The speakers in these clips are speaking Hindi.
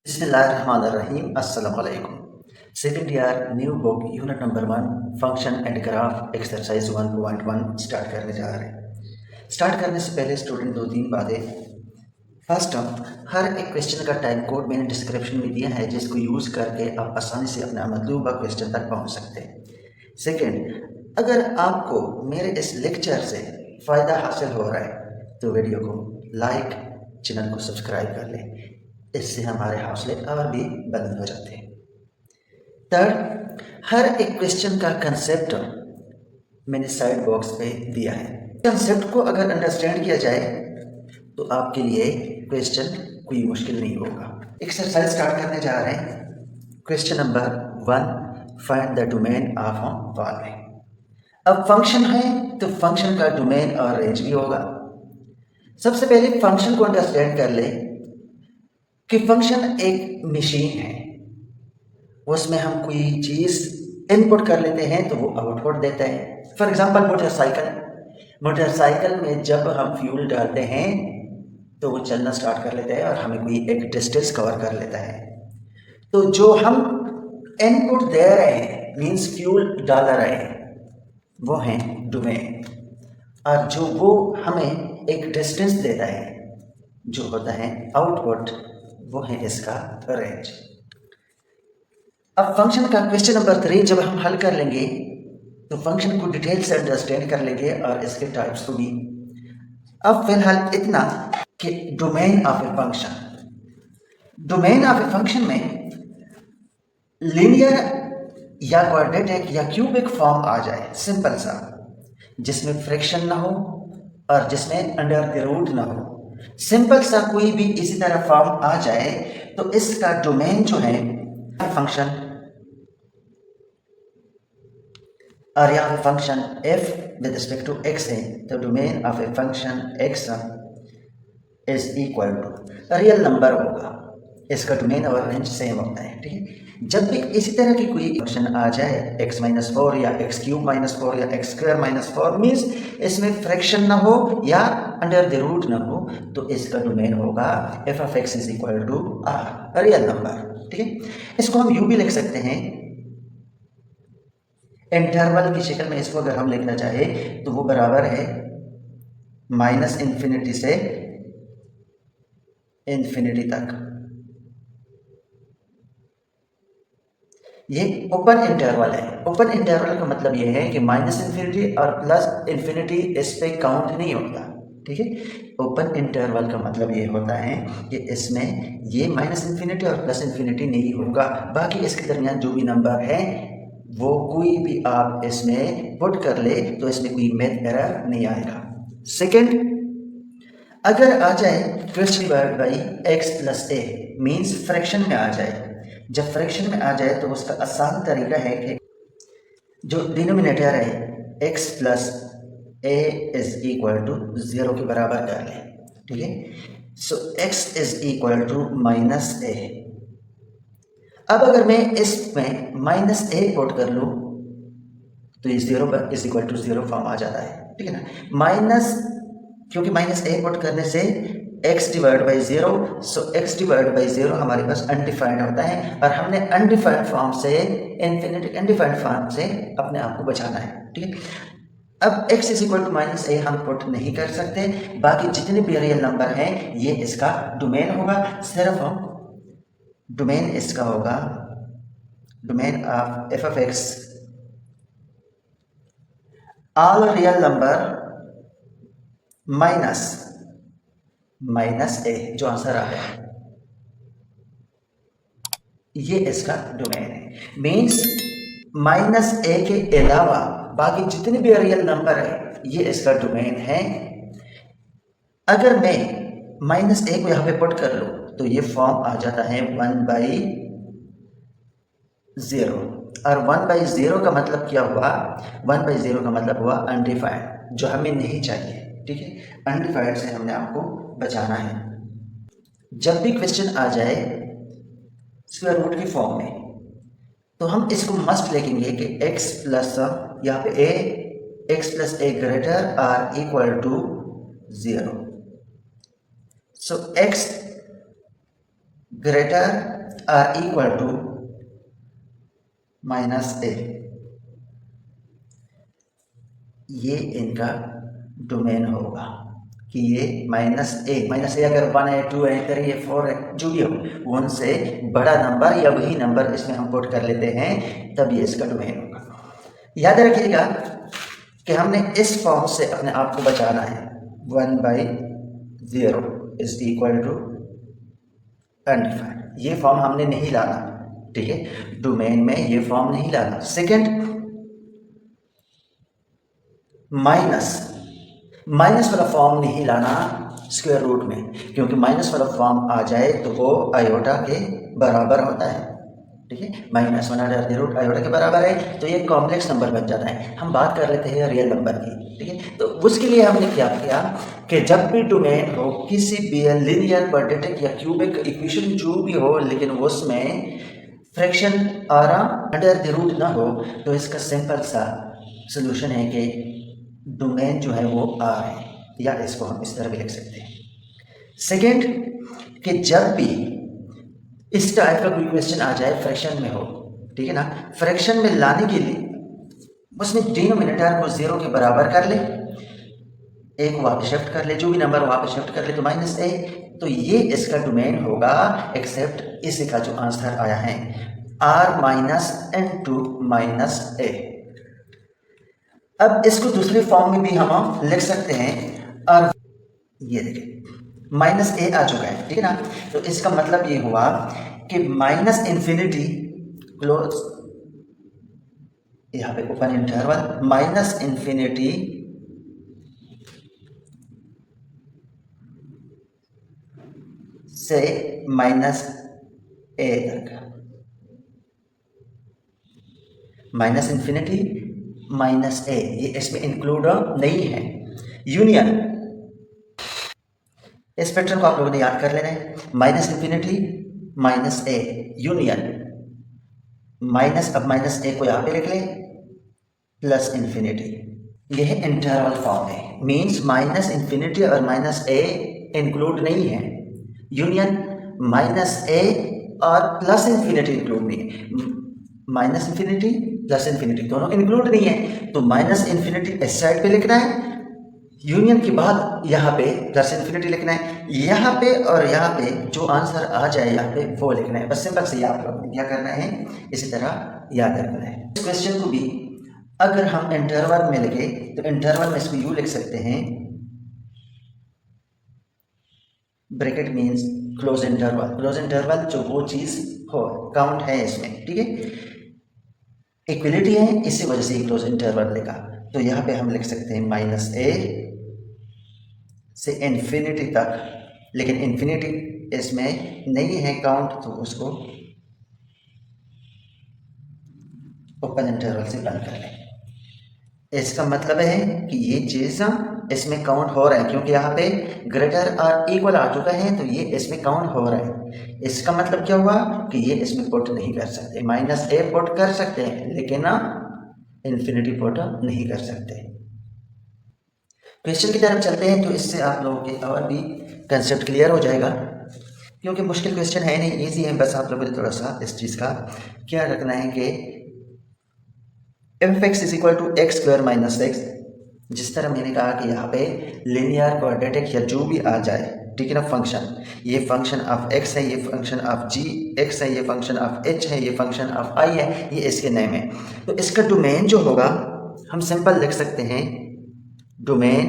बिस्मिल्लाहिर्रहमानिर्रहीम अस्सलाम वालेकुम। Second year new book unit number 1 function and graph exercise 1.1 start करने जा रहे हैं। स्टार्ट करने से पहले स्टूडेंट दो तीन बातें। फर्स्ट, हर एक क्वेश्चन का टाइम कोड मैंने डिस्क्रिप्शन में दिया है, जिसको यूज़ करके आप आसानी से अपना मतलूबा क्वेश्चन तक पहुंच सकते हैं। सेकंड, अगर आपको मेरे इस लेक्चर से फ़ायदा हासिल हो रहा है तो वीडियो को लाइक, चैनल को सब्सक्राइब कर लें, इससे हमारे हौसले और भी बुलंद हो जाते हैं। थर्ड, हर एक क्वेश्चन का कंसेप्ट मैंने साइड बॉक्स पे दिया है। कंसेप्ट को अगर अंडरस्टैंड किया जाए तो आपके लिए क्वेश्चन कोई मुश्किल नहीं होगा। एक्सरसाइज स्टार्ट करने जा रहे हैं। Question number 1, find the domain of following. अब फंक्शन है तो फंक्शन का डोमेन और रेंज भी होगा। सबसे पहले फंक्शन को अंडरस्टैंड कर ले कि फंक्शन एक मशीन है, उसमें हम कोई चीज़ इनपुट कर लेते हैं तो वो आउटपुट देता है। फॉर एग्जांपल मोटरसाइकिल में जब हम फ्यूल डालते हैं तो वो चलना स्टार्ट कर लेता है और हमें कोई एक डिस्टेंस कवर कर लेता है। तो जो हम इनपुट दे रहे हैं मीन्स फ्यूल डाल रहे हैं वो है डोमेन, और जो वो हमें एक डिस्टेंस देता है जो होता है आउटपुट, वो है इसका रेंज। अब फंक्शन का क्वेश्चन नंबर 3 जब हम हल कर लेंगे तो फंक्शन को डिटेल से अंडरस्टैंड कर लेंगे और इसके टाइप्स को भी। अब फिलहाल इतना कि डोमेन ऑफ ए फंक्शन में लीनियर या क्वाड्रेटिक या क्यूबिक फॉर्म आ जाए, सिंपल सा, जिसमें फ्रैक्शन ना हो और जिसमें अंडर द रूट ना हो, सिंपल सा कोई भी इसी तरह फॉर्म आ जाए तो इसका डोमेन जो है फंक्शन, और यहाँ पे function f with respect to x है तो domain of a function x is equal to real number होगा। इसका डोमेन और रेंज सेम होता है, ठीक है। जब भी इसी तरह की कोई फंक्शन आ जाए x-4 या x³ -4 या x² -4 मीन्स इसमें फ्रैक्शन ना हो या अंडर द रूट ना हो तो इसका डोमेन होगा f of x is equal to r, real number, ठीक है। इसको हम यूं भी लिख सकते हैं, इंटरवल की शक्ल में इसको अगर हम लिखना चाहे तो वो बराबर है -∞ से इन्फिनिटी तक। ये ओपन इंटरवल है। ओपन इंटरवल का मतलब ये है कि -∞ और +∞ इस पे काउंट नहीं होता, ठीक है। ओपन इंटरवल का मतलब ये होता है कि इसमें ये -∞ और +∞ नहीं होगा, बाकी इसके दरमियान जो भी नंबर है वो कोई भी आप इसमें पुट कर ले तो इसमें कोई मैथ एरर नहीं आएगा। सेकंड, अगर आ जाए x/a मीन्स फ्रैक्शन में आ जाए, जब फ्रैक्शन में आ जाए तो उसका आसान तरीका है कि जो डिनोमिनेटर है x + a is equal to 0 के बराबर कर लें, ठीक है। So x is equal to -a। अब अगर मैं इसमें -a पुट कर लूँ तो ये 0 इज इक्वल टू 0 फॉर्म आ जाता है, ठीक है ना। क्योंकि -a पुट करने से x/0, सो x/0 हमारे पास अनडिफाइंड होता है और हमने अनडिफाइंड फॉर्म से अनडिफाइंड फॉर्म से अपने आप को बचाना है, ठीक है। अब x is equal to -a हम पुट नहीं कर सकते, बाकी जितने भी रियल नंबर हैं ये इसका डोमेन होगा। सिर्फ हम डोमेन इसका होगा domain of f of x all real number -a, जो आंसर आ गया ये इसका डोमेन है। मीन्स -a के अलावा बाकी जितने भी रियल नंबर है ये इसका डोमेन है। अगर मैं -a को यहाँ पे पुट कर लूँ तो ये फॉर्म आ जाता है 1/0, और 1/0 का मतलब क्या हुआ? 1/0 का मतलब हुआ अनडिफाइंड, जो हमें नहीं चाहिए, ठीक है। अनडिफाइंड से हमने आपको बचाना है। जब भी क्वेश्चन आ जाए स्क्वायर रूट की फॉर्म में तो हम इसको मस्ट लिखेंगे कि x प्लस यहाँ पे x + a greater or equal to 0। So x greater or equal to minus a, ये इनका डोमेन होगा कि ये माइनस ए अगर 1 है 2 है 3 है 4 है जो भी हो उनसे बड़ा नंबर या वही नंबर इसमें हम पुट कर लेते हैं, तब ये इसका डोमेन होगा। याद रखिएगा कि हमने इस फॉर्म से अपने आप को बचाना है। 1/0 इज इक्वल टू अनडिफाइंड, ये फॉर्म हमने नहीं लाना, ठीक है, डोमेन में ये फॉर्म नहीं लाना। सेकंड, माइनस वाला फॉर्म नहीं लाना स्क्वायर रूट में, क्योंकि माइनस वाला फॉर्म आ जाए तो वो आयोटा के बराबर होता है, ठीक है, -1/√, आयोटा के बराबर है तो ये कॉम्प्लेक्स नंबर बन जाता है। हम बात कर लेते हैं रियल नंबर की, ठीक है। तो उसके लिए हमने क्या किया कि जब भी डोमेन हो किसी भी लीनियर क्वाड्रेटिक या क्यूबिक इक्वेशन जो भी हो, लेकिन उसमें फ्रैक्शन √, ना हो, तो इसका सिंपल सा सोल्यूशन है कि डोमेन जो है वो आर है, या इसको हम इस तरह भी लिख सकते हैं। सेकेंड, कि जब भी इस टाइप का कोई क्वेश्चन आ जाए फ्रैक्शन में हो, ठीक है ना, फ्रैक्शन में लाने के लिए उसमें डिनोमिनेटर को 0 के बराबर कर ले, एक वहाँ पे शिफ्ट कर ले, जो भी नंबर वहाँ पे शिफ्ट कर ले तो -a, तो ये इसका डोमेन होगा, एक्सेप्ट इसी का जो आंसर आया है r - -a। अब इसको दूसरे फॉर्म में भी हम लिख सकते हैं, और ये देखिए -a आ चुका है, ठीक है ना, तो इसका मतलब ये हुआ कि -∞ क्लोज, यहाँ पे ओपन इंटरवल, -∞ से -a तक, -∞ -a, ये इसमें इंक्लूड नहीं है। यूनियन, इस पैटर्न को आप लोगों ने याद कर लेना है, -∞ -a, यूनियन अब -a को यहाँ पे लिख लें, +∞, यह इंटरवल फॉर्म है, मीन्स -∞ और -a इंक्लूड नहीं है, यूनियन -a और +∞ इंक्लूड नहीं है, -∞ दोनों इंक्लूड नहीं है, तो -∞ इस साइड पे लिखना है, यूनियन के बाद यहाँ पे +∞ लिखना है, यहाँ पे और यहाँ पे जो आंसर आ जाए यहाँ पे वो लिखना है, बस सिंपल से आप लोगों ने क्या करना है, इसी तरह याद रखना है। इस क्वेश्चन को भी अगर हम इंटरवल में लिखे तो इंटरवल में इसको यूँ लिख सकते हैं, ब्रैकेट मीन्स क्लोज इंटरवल जो वो चीज़ हो, काउंट है इसमें, ठीक है, इक्वलिटी है, इसी वजह से क्लोज इंटरवल लिखा। तो यहाँ पे हम लिख सकते हैं -a से इन्फिनिटी तक, लेकिन इन्फिनिटी इसमें नहीं है काउंट, तो उसको ओपन इंटरवल से बंद कर लें। इसका मतलब है कि ये चीज़ इसमें काउंट हो रहा है, क्योंकि यहाँ पे ग्रेटर और इक्वल आ चुका है, तो ये इसमें काउंट हो रहा है। इसका मतलब क्या हुआ कि ये इसमें पुट नहीं कर सकते, -a पुट कर सकते हैं लेकिन इन्फिनिटी पुट नहीं कर सकते। क्वेश्चन की तरफ चलते हैं, तो इससे आप लोगों के और भी कंसेप्ट क्लियर हो जाएगा, क्योंकि मुश्किल क्वेश्चन है नहीं, ईजी है, बस आप लोगों ने थोड़ा सा इस चीज़ का क्या रखना है कि f(x) = x² - x, जिस तरह मैंने कहा कि यहाँ पे लिनियर क्वाड्रेटिक या जो भी आ जाए, ठीक है ना, फंक्शन, ये फंक्शन ऑफ x है, ये फंक्शन ऑफ g(x) है, ये फंक्शन ऑफ h है, ये फंक्शन ऑफ i है, ये इसके नेम है, तो इसका डोमेन जो होगा हम सिंपल लिख सकते हैं, domain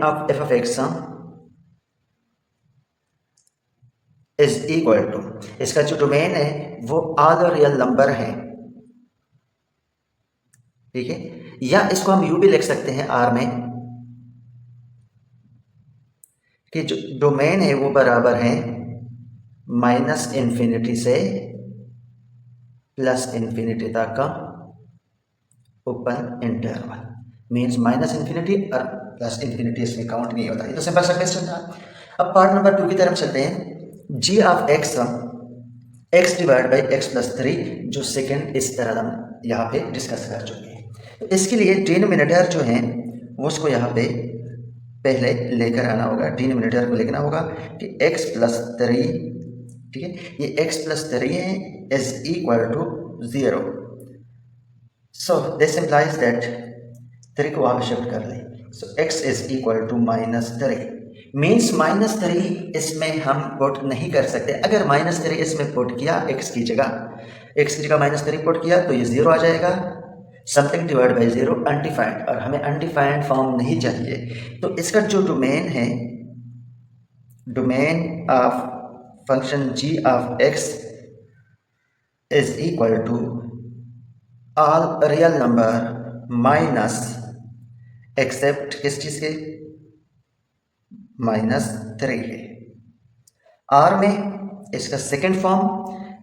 of f(x) is equal to, इसका जो डोमेन है वो ऑल रियल नंबर है, ठीक है, या इसको हम यू भी लिख सकते हैं आर में, कि जो डोमेन है वो बराबर है -∞ से +∞ तक का ओपन इंटरवल, मीन्स -∞ और +∞ इसमें काउंट नहीं होता। ये तो सिंपल सा क्वेश्चन था। अब पार्ट नंबर 2 की तरफ चलते हैं। g(x) x/(x+3), जो सेकेंड इस तरह हम यहाँ पे डिस्कस कर चुके हैं। तो इसके लिए डिनोमिनेटर जो है वो उसको यहाँ पे पहले लेकर आना होगा, डिनोमिनेटर को लिखना होगा कि x प्लस 3, ठीक है, ये x प्लस 3 है, is equal to 0। So this implies that 3 को आप शिफ्ट कर लें, so x is equal to -3 means -3 इसमें हम पुट नहीं कर सकते। अगर -3 इसमें पुट किया x की जगह -3 पुट किया तो ये 0 आ जाएगा। समथिंग डिवाइड बाई 0 अनडिफाइंड, और हमें अनडिफाइंड फॉर्म नहीं चाहिए, तो इसका जो डोमेन है, domain of function g of x is equal to all real number minus except किस चीज़ के, -3 के। आर में इसका सेकेंड फॉर्म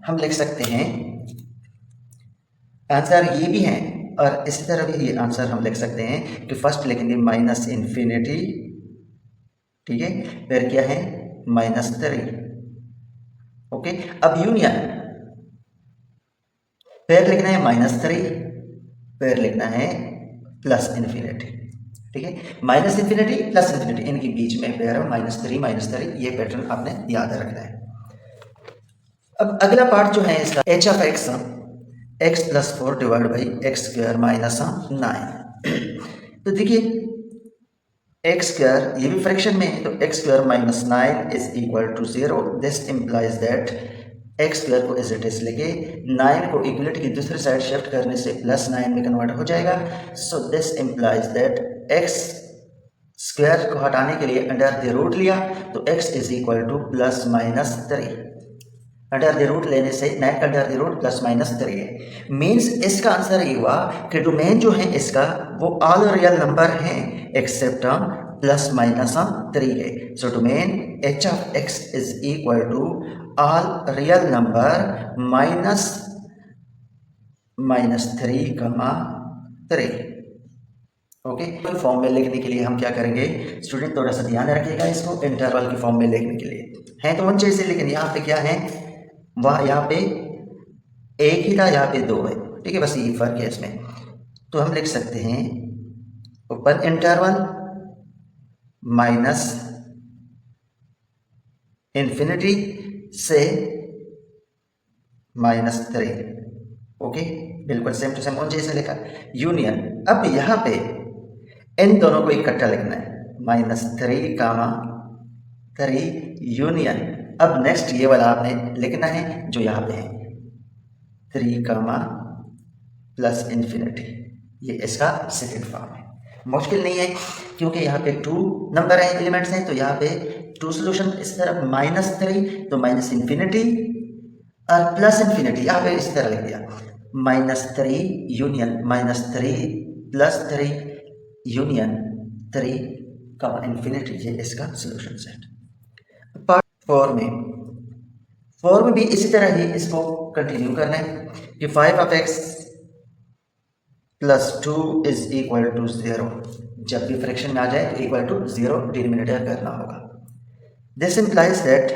हम लिख सकते हैं, आंसर ये भी है और इसी तरह भी ये आंसर हम लिख सकते हैं कि फर्स्ट लिखेंगे -इन्फिनिटी, ठीक है, फिर क्या है -3, ओके। अब यूनियन, फिर लिखना है -3, फिर लिखना है +इन्फिनिटी, ठीक है, -इन्फिनिटी +इन्फिनिटी, इनके बीच में पेयर -3, ये पैटर्न आपने याद रखना है। अब अगला पार्ट जो है इसका h of x plus 4 divide by x square minus 9। तो देखिए एक्स स्क्वायर ये भी फ्रैक्शन में है, तो x square minus 9 is equal to 0। This implies that x square को एज इट इज लेके 9 को इक्वलिटी की दूसरी साइड शिफ्ट करने से +9 में कन्वर्ट हो जाएगा। सो this implies that x square को हटाने के लिए अंडर द रूट लिया, तो x is equal to +-3। Under the root लेने से 9 का अंडर द रूट +-3 है। मीन्स इसका आंसर ये हुआ कि डोमेन जो है इसका वो ऑल रियल नंबर है एक्सेप्ट +-3 है। So domain h of x is equal to all real number -3, okay. Form में लिखने के लिए हम क्या करेंगे, स्टूडेंट थोड़ा सा ध्यान रखिएगा, इसको इंटरवल की फॉर्म में लिखने के लिए है तो वन जैसे, लेकिन यहाँ पे क्या है, वह यहाँ पे एक ही था, यहाँ पे 2 है, ठीक है, बस ये फर्क है इसमें। तो हम लिख सकते हैं ओपन इंटरवल -इन्फिनिटी से -3, ओके, बिल्कुल सेम टू सेम जैसे लिखा। यूनियन, अब यहाँ पे इन दोनों को इकट्ठा लिखना है, -3, यूनियन। अब नेक्स्ट ये वाला आपने लिखना है जो यहाँ पे है 3, +इन्फिनिटी, ये इसका सेकेंड फॉर्म है। मुश्किल नहीं है क्योंकि यहाँ पे 2 नंबर है, एलिमेंट्स हैं, तो यहाँ पे 2 सोल्यूशन इस तरफ -3 तो -इन्फिनिटी और +इन्फिनिटी, यहाँ पे इस तरह लिख दिया -3 यूनियन -3 +3 यूनियन 3, इन्फिनिटी, ये इसका सोल्यूशन सेट। पार्ट 4 में भी इसी तरह ही इसको कंटिन्यू करना है कि 5 of x plus 2 is equal to 0। जब भी फ्रैक्शन में आ जाए तो इक्वल टू 0 डिनोमिनेटर करना होगा। This implies that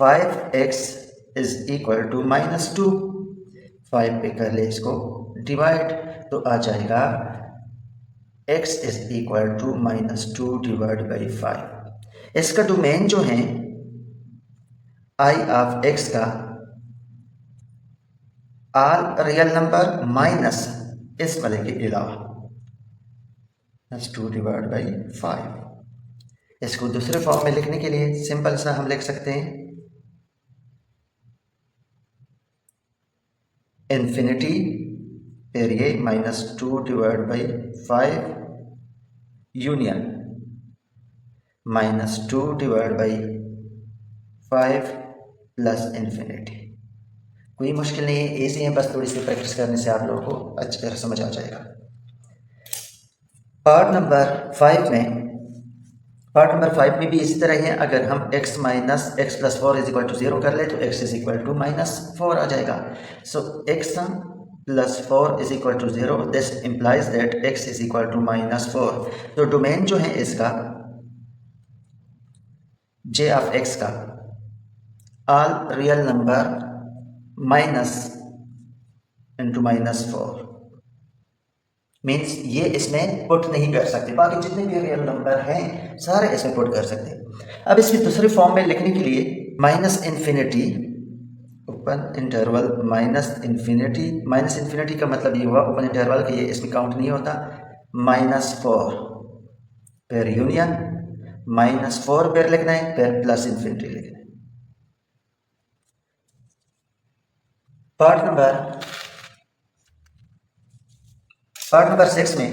5x is equal to -2, 5 पे कर ले इसको डिवाइड, तो आ जाएगा x is equal to -2 divide by 5। इसका डोमेन जो है i ऑफ x का ऑल रियल नंबर माइनस इस वाले के अलावा 2 डिवाइड बाई 5। इसको दूसरे फॉर्म में लिखने के लिए सिंपल सा हम लिख सकते हैं इन्फिनिटी, फिर ये -2 divide by 5 union -2 divide by 5 +infinity. कोई मुश्किल नहीं है, इजी है, बस थोड़ी सी प्रैक्टिस करने से आप लोगों को अच्छी तरह समझ आ जाएगा। पार्ट नंबर 5 में भी इसी तरह है। अगर हम x minus x plus 4 is equal to 0 कर ले तो x इज इक्वल टू -4 आ जाएगा। So x plus 4 is equal to 0, this implies that x is equal to -4। तो डोमेन जो है इसका j ऑफ x का all real number minus into -4 means ये इसमें पुट नहीं कर सकते, बाकी जितने भी रियल नंबर हैं सारे इसमें पुट कर सकते हैं। अब इसकी दूसरी फॉर्म में लिखने के लिए minus infinity open interval minus infinity का मतलब ये हुआ ओपन इंटरवल कि ये इसमें काउंट नहीं होता, -4 फिर यूनियन -4 फिर लिखना है, फिर प्लस इन्फिनिटी लिखना है। पार्ट नंबर 6 में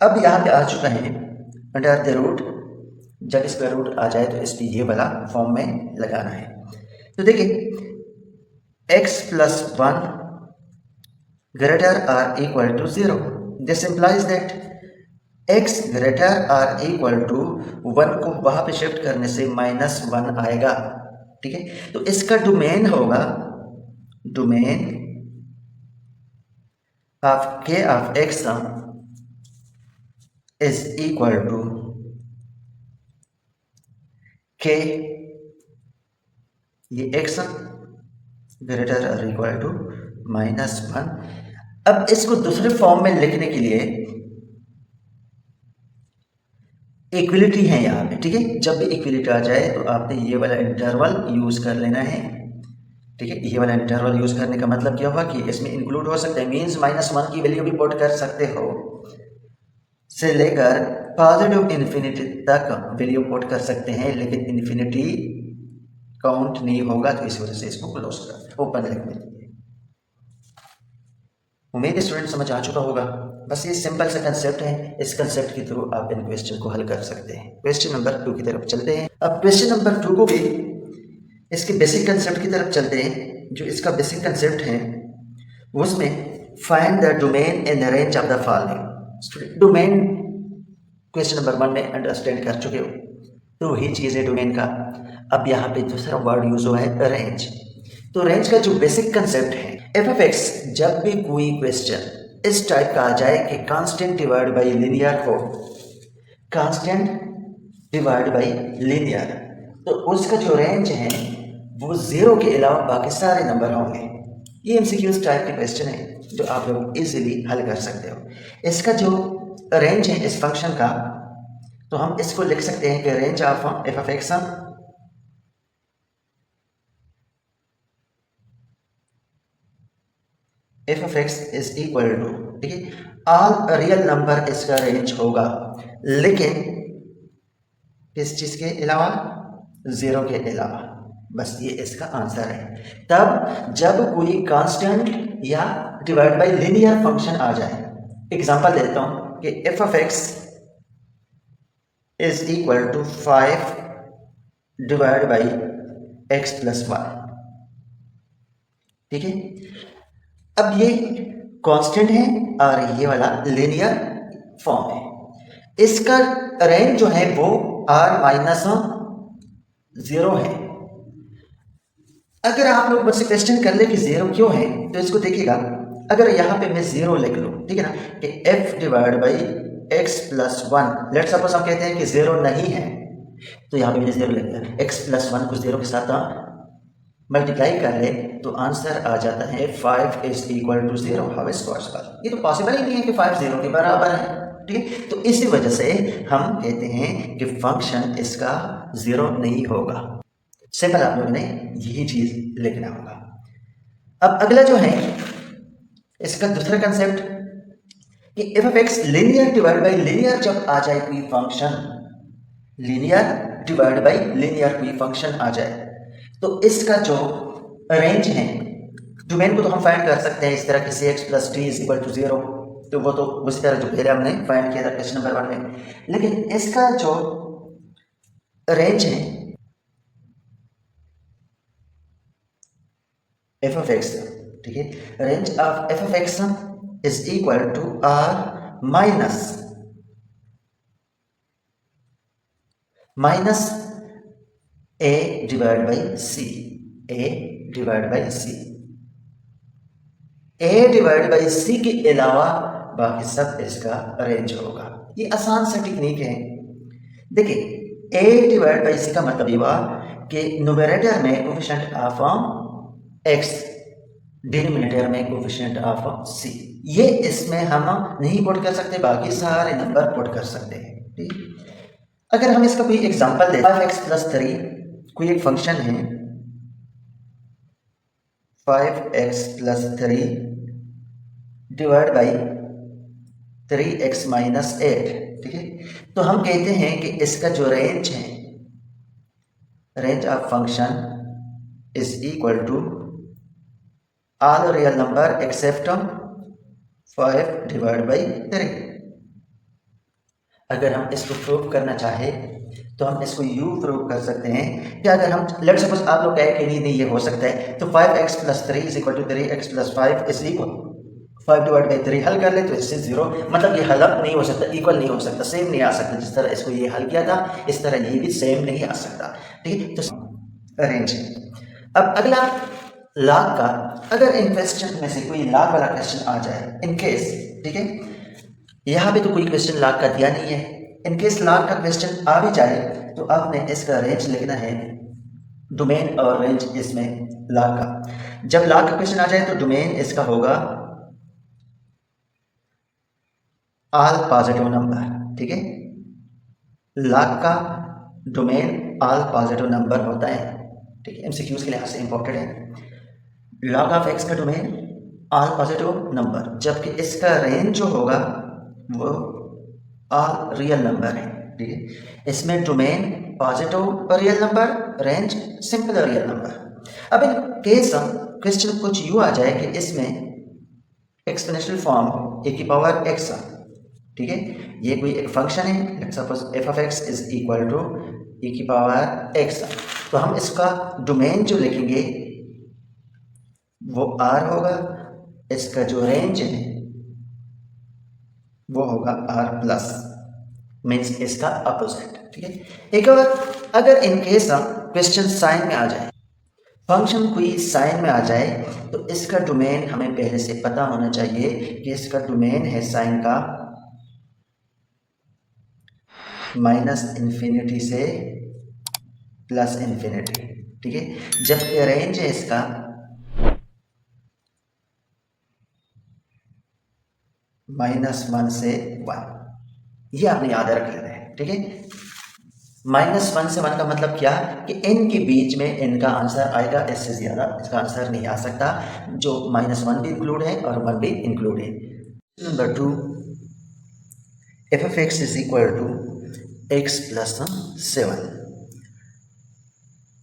अब यहाँ पे आ चुका है अंडर द रूट, जब स्क्वायर रूट आ जाए तो इसकी ये वाला फॉर्म में लगाना है। तो देखिए x + 1 greater or equal to 0, this implies that x greater or equal to 1 को वहां पे शिफ्ट करने से -1 आएगा, ठीक है। तो इसका डोमेन होगा domain of k of x is equal to k, ये x greater or equal to -1। अब इसको दूसरे फॉर्म में लिखने के लिए इक्विलिटी है यहाँ पे, ठीक है। जब भी इक्विलिटी आ जाए तो आपने ये वाला इंटरवल यूज कर लेना है, ठीक है। ये वाला इंटरवल यूज करने का मतलब क्या हुआ कि इसमें इंक्लूड हो सकता है, मींस -1 की वैल्यू भी पुट कर सकते हो, से लेकर पॉजिटिव इन्फिनिटी तक वैल्यू पुट कर सकते हैं, लेकिन इन्फिनिटी काउंट नहीं होगा, तो इस वजह से इसको क्लोज कर ओपन लिख देंगे। उम्मीद स्टूडेंट समझ आ चुका होगा। बस ये सिंपल सा कंसेप्ट है, इस कंसेप्ट के थ्रू आप इन क्वेश्चन को हल कर सकते हैं। क्वेश्चन नंबर 2 की तरफ चलते हैं। अब क्वेश्चन नंबर 2 को भी इसके बेसिक कंसेप्ट की तरफ चलते हैं। जो इसका बेसिक कंसेप्ट है उसमें find the domain in the range of the following. Domain question number 1 में अंडरस्टैंड कर चुके हो, तो वही चीज़ है डोमेन का। अब यहाँ पे दूसरा वर्ड यूज हुआ है रेंज। तो रेंज का जो बेसिक कंसेप्ट है, f(x) जब भी कोई क्वेश्चन इस टाइप का आ जाए कि कांस्टेंट डिवाइड बाई लीनियर हो, कांस्टेंट डिवाइड बाई लीनियर, तो उसका जो रेंज है वो 0 के अलावा बाकी सारे नंबर होंगे। ये एमसीक्यूज टाइप के क्वेश्चन है जो आप लोग इजीली हल कर सकते हो। इसका जो रेंज है इस फंक्शन का, तो हम इसको लिख सकते हैं कि range of f(x) is equal to, ठीक है, ऑल रियल नंबर इसका रेंज होगा, लेकिन किस चीज के अलावा? 0 के अलावा। बस ये इसका आंसर है। तब जब कोई कांस्टेंट या डिवाइड बाय लीनियर फंक्शन आ जाए, एग्जांपल देता हूं कि f(x) is equal to 5 divide by x + 1, ठीक है। अब ये कांस्टेंट है और ये वाला लीनियर फॉर्म है। इसका रेंज जो है वो r-0 है। अगर आप लोग मुझसे क्वेश्चन कर ले कि 0 क्यों है, तो इसको देखिएगा। अगर यहाँ पे मैं 0 लिख लूँ, ठीक है ना, कि f divide by x + 1, let's suppose हम कहते हैं कि 0 नहीं है, तो यहाँ पे मैंने 0 लिख दिया। x + 1 को 0 के साथ मल्टीप्लाई कर ले तो आंसर आ जाता है 5 is equal to 0। How is possible? ये तो पॉसिबल ही नहीं है कि 5 0 के बराबर है, ठीक है। तो इसी वजह से हम कहते हैं कि फंक्शन इसका 0 नहीं होगा। सिंपल आप लोगों ने यही चीज लिखना होगा। अब अगला जो है इसका दूसरा कंसेप्ट कि f(x) linear divide by linear जब आ जाए कोई function, linear divide by linear कोई फंक्शन आ जाए, तो इसका जो रेंज है, डोमेन को तो हम फाइंड कर सकते हैं इस तरह कि cx + d is equal to 0, तो वो तो उसी तरह जो पहले हमने फाइंड किया था क्वेश्चन नंबर 1 में। लेकिन इसका जो रेंज है f(x), ठीक है, range of f(x) is equal to r minus a divide by c, a divide by c, a divide by c के अलावा बाकी सब इसका रेंज होगा। ये आसान सा टेक्निक है। देखिए a डिवाइड बाई c का मतलब ये हुआ कि न्यूमरेटर में कोफिशिएंट ऑफ x, डिनोमिनेटर में कोफिशिएंट ऑफ c, ये इसमें हम नहीं पुट कर सकते, बाकी सारे नंबर पुट कर सकते हैं। ठीक, अगर हम इसका कोई एग्जांपल दें, 5x+3 कोई एक फंक्शन है 5x+3 डिवाइड बाई 3x-8। ठीक है, तो हम कहते हैं कि इसका जो रेंज है, range of function is equal to all real number except 5 divide by 3। अगर हम इसको प्रूव करना चाहे तो हम इसको यू प्रूव कर सकते हैं कि अगर हम लेट सपोज आप लोग कहें कि नहीं ये हो सकता है, तो 5x+3 is equal to 3x+5 is equal 5 divide by 3 हल कर ले तो इससे 0, मतलब ये हल नहीं हो सकता, इक्वल नहीं हो सकता, सेम नहीं आ सकता। जिस तरह इसको ये हल किया था इस तरह ये भी सेम नहीं आ सकता। ठीक है, तो अरेंज। अब अगला लाख का, अगर इन क्वेश्चन में से कोई लाख वाला क्वेश्चन आ जाए इन केस, ठीक है, यहाँ पे तो कोई क्वेश्चन लाख का दिया नहीं है, इन केस लाख का क्वेश्चन आ भी जाए तो आपने इसका रेंज लिखना है, डोमेन और रेंज इसमें लाख का। जब लाख का क्वेश्चन आ जाए तो डोमेन इसका होगा ऑल पॉजिटिव नंबर। ठीक है, लाख का डोमेन ऑल पॉजिटिव नंबर होता है। ठीक है, एमसीक्यूज के लिहाज से इंपॉर्टेंट है। लॉग ऑफ एक्स का डोमेन ऑल पॉजिटिव नंबर, जबकि इसका रेंज जो होगा वो ऑल रियल नंबर है। ठीक है, इसमें domain positive real number, range simple real number. अब इन केस क्वेश्चन कुछ यूँ आ जाए कि इसमें एक्सपोनेंशियल फॉर्म ए की पावर एक्स, ठीक है, ये कोई एक फंक्शन है, suppose f of x is equal to a की पावर एक्स, तो हम इसका डोमेन जो लिखेंगे वो आर होगा, इसका जो रेंज है वो होगा आर प्लस, मीन्स इसका अपोजिट। ठीक है, एक और अगर इन केस क्वेश्चन साइन में आ जाए, फंक्शन कोई साइन में आ जाए, तो इसका डोमेन हमें पहले से पता होना चाहिए कि इसका डोमेन है साइन का -∞ से +∞। ठीक है, जबकि रेंज है इसका -1 से 1, ये आपने याद रख लेना है। ठीक है, -1 से 1 का मतलब क्या कि n के बीच में n का आंसर आएगा, इससे ज़्यादा इसका आंसर नहीं आ सकता, जो -1 भी इंक्लूड है और 1 भी इंक्लूड है। Number 2, f of x is equal to x plus 7।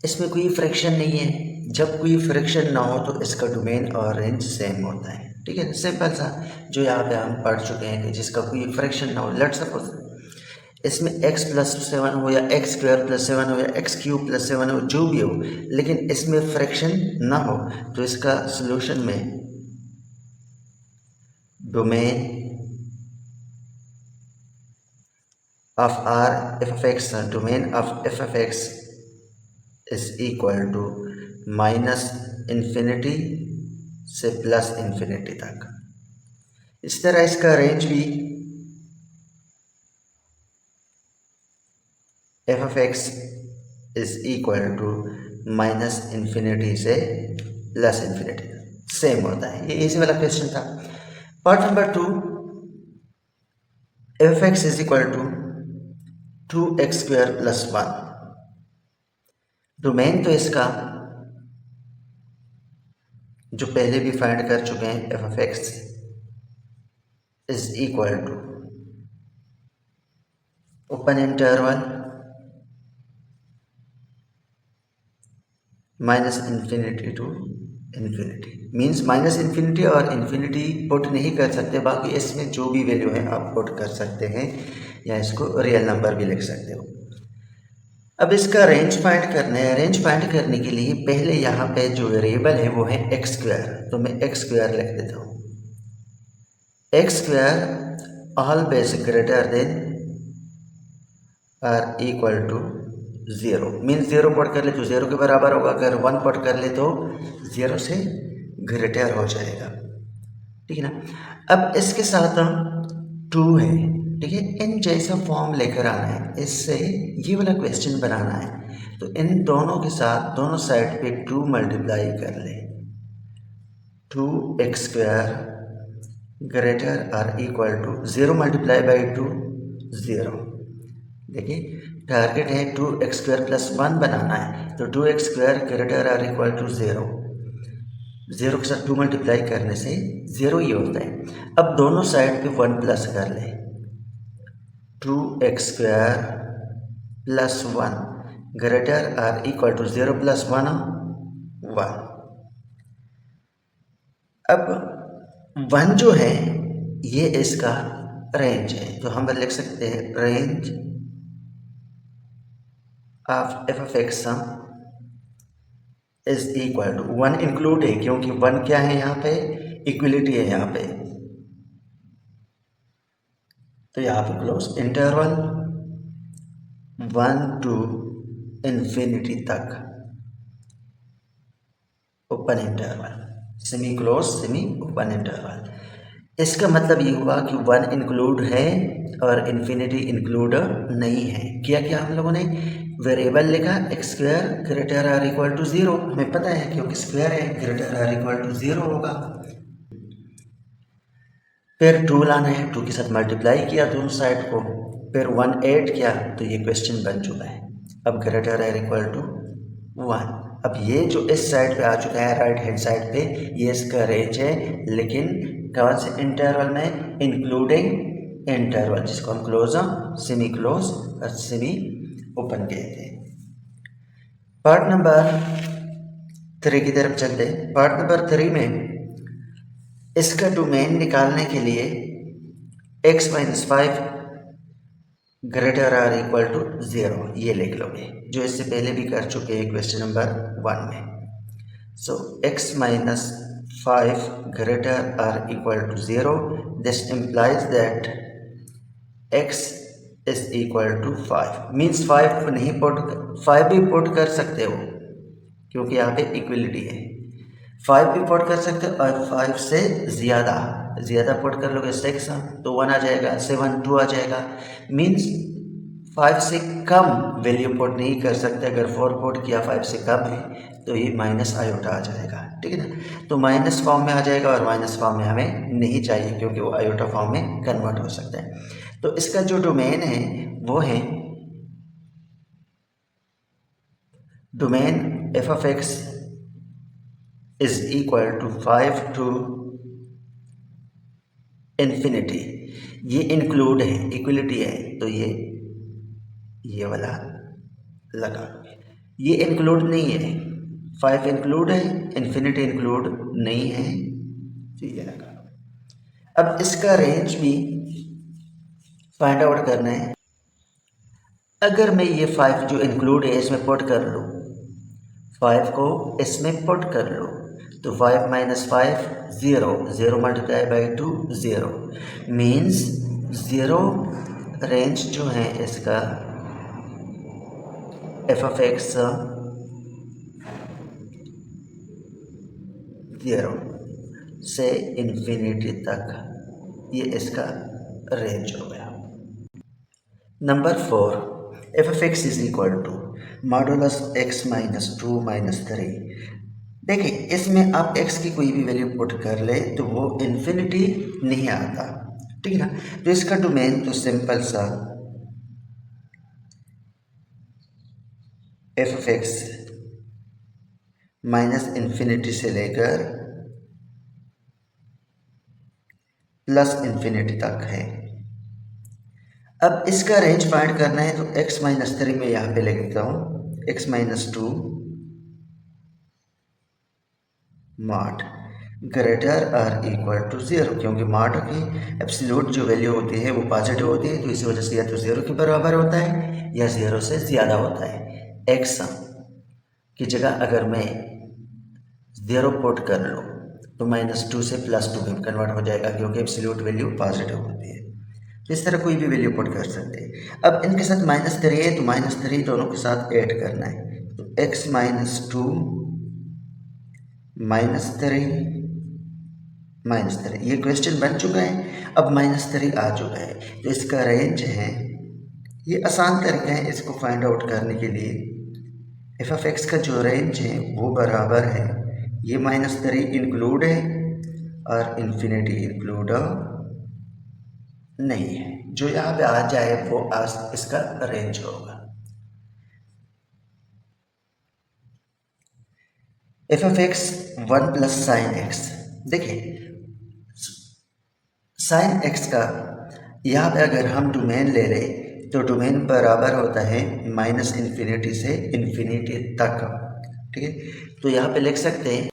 इसमें कोई फ्रैक्शन नहीं है, जब कोई फ्रैक्शन ना हो तो इसका डोमेन और रेंज सेम होता है। ठीक है, सिंपल सा जो यहाँ पे हम पढ़ चुके हैं कि जिसका कोई फ्रैक्शन ना हो, लेट्स सपोज इसमें x+7 हो या x² + 7 हो या x³ + 7 हो, जो भी हो, लेकिन इसमें फ्रैक्शन ना हो तो इसका सॉल्यूशन में domain of r f of x, domain of f of x is equal to -∞ से +∞ तक। इस तरह इसका रेंज भी f of x is equal to -∞ से +∞, सेम होता है। ये इसी वाला क्वेश्चन था। Part number 2, f of x is equal to 2x² + 1। Domain तो इसका जो पहले भी फाइंड कर चुके हैं, f of x is equal to open interval -∞ to ∞, means -∞ और इन्फिनिटी पुट नहीं कर सकते, बाकी इसमें जो भी वैल्यू है आप पुट कर सकते हैं या इसको रियल नंबर भी लिख सकते हो। अब इसका रेंज फाइंड करना है। रेंज फाइंड करने के लिए पहले यहाँ पे जो वेरिएबल है वो है x², तो मैं x² लिख देता हूँ। x² ऑलवेज ग्रेटर देन और इक्वल टू 0, मीन्स 0 पुट कर ले तो 0 के बराबर होगा, अगर 1 पुट कर ले तो 0 से ग्रेटर हो जाएगा। ठीक है ना, अब इसके साथ 2 है। ठीक है, इन जैसा फॉर्म लेकर आना है, इससे ये वाला क्वेश्चन बनाना है, तो इन दोनों के साथ दोनों साइड पे 2 मल्टीप्लाई कर ले, 2x² greater or equal to 0 multiply by 2 0। देखिए टारगेट है 2x² प्लस 1 बनाना है, तो 2x² greater or equal to 0। 0 के साथ 2 मल्टीप्लाई करने से 0 ही होता है। अब दोनों साइड पे 1 प्लस कर लें, 2x² plus 1 greater or equal to 0 plus 1 1। अब 1 जो है ये इसका रेंज है, तो हम लिख सकते हैं range of f of x is equal to 1 include है, क्योंकि 1 क्या है यहाँ पे, इक्वलिटी है यहाँ पे, तो यहाँ पे क्लोज इंटरवल 1 टू इन्फिनिटी तक open interval, semi close semi open interval. इसका मतलब ये हुआ कि 1 इंक्लूड है और इन्फिनिटी इंक्लूड नहीं है। क्या क्या हम लोगों ने वेरिएबल लिखा x² greater or equal to 0, हमें पता है क्योंकि स्क्वायर है, ग्रेटर आर इक्वल टू 0 होगा। फिर 2 लाना है, 2 के साथ मल्टीप्लाई किया दोनों साइड को, फिर 1 ऐड किया, तो ये क्वेश्चन बन चुका है। अब ग्रेटर आर इक्वल टू 1। अब ये जो इस साइड पे आ चुका है राइट हैंड साइड पे, ये इसका रेंज है, लेकिन कौन से इंटरवल में, इंक्लूडिंग इंटरवल, जिसको हम क्लोज सेमी क्लोज और सेमी ओपन कहते हैं। पार्ट नंबर 3 की तरफ चलते हैं। पार्ट नंबर 3 में इसका डोमेन निकालने के लिए x - 5 greater or equal to 0 ये लिख लोगे, जो इससे पहले भी कर चुके हैं क्वेश्चन नंबर 1 में। So x - 5 greater or equal to 0, this implies that x is equal to 5, means 5 नहीं पुट, 5 भी पुट कर सकते हो क्योंकि यहाँ पे इक्वलिटी है। 5 भी पुट कर सकते हो और 5 से ज़्यादा पुट कर लोगे 6 तो 1 आ जाएगा, 7 2 आ जाएगा, मीन्स 5 से कम वैल्यू पुट नहीं कर सकते। अगर 4 पुट किया 5 से कम है तो ये माइनस आयोटा आ जाएगा, ठीक है ना। तो माइनस फॉर्म में आ जाएगा और माइनस फॉर्म में हमें नहीं चाहिए क्योंकि वो आयोटा फॉर्म में कन्वर्ट हो सकता है। तो इसका जो डोमेन है वो है domain f of x is equal to 5 to infinity. ये इंक्लूड है, इक्वलिटी है, तो ये वाला लगा। ये इंक्लूड नहीं है, 5 इंक्लूड है, इन्फिनिटी इंक्लूड नहीं है, तो ये लगा। अब इसका रेंज भी फाइंड आउट करना है। अगर मैं ये 5 जो इंक्लूड है इसमें पुट कर लूँ, 5 को इसमें पुट कर लो, तो 5 - 5 0, 0 मल्टीप्लाई बाई 2 0, मीन्स 0 रेंज जो है इसका एफ ऑफ एक्स 0 से इन्फिनिटी तक, ये इसका रेंज हो गया। Number 4, f of x is equal to modulus x - 2 - 3। देखिए इसमें आप x की कोई भी वैल्यू पुट कर ले तो वो इन्फिनिटी नहीं आता, ठीक है ना। तो इसका डोमेन तो सिंपल सा F of x minus infinity से लेकर प्लस इन्फिनिटी तक है। अब इसका रेंज फाइंड करना है तो x - 3 में यहाँ पे लिख देता हूँ, x - 2 mod greater or equal to 0, क्योंकि मॉड की एब्सोल्यूट जो वैल्यू होती है वो पॉजिटिव होती है, तो इसी वजह से या तो 0 के बराबर होता है या 0 से ज़्यादा होता है। x की जगह अगर मैं 0 पुट कर लूँ तो -2 से +2 में कन्वर्ट हो जाएगा, क्योंकि एब्सोल्यूट वैल्यू पॉजिटिव होती है। तो इस तरह कोई भी वैल्यू पुट कर सकते हैं। अब इनके साथ -3 है तो -3 दोनों के साथ ऐड करना है, तो x - 2 -3 ये क्वेश्चन बन चुका है। अब -3 आ चुका है तो इसका रेंज है, ये आसान तरीका है इसको फाइंड आउट करने के लिए। एफ ऑफ एक्स का जो रेंज है वो बराबर है, ये -3 इंक्लूड है और इन्फिनिटी इंक्लूड नहीं है। जो यहाँ पे आ जाए वो आज इसका रेंज होगा। F of x 1 plus sine x, देखिए साइन एक्स का यहाँ पे अगर हम डोमेन ले लें तो डोमेन बराबर होता है माइनस इन्फिनिटी से इन्फिनिटी तक। ठीक है, तो यहाँ पे लिख सकते हैं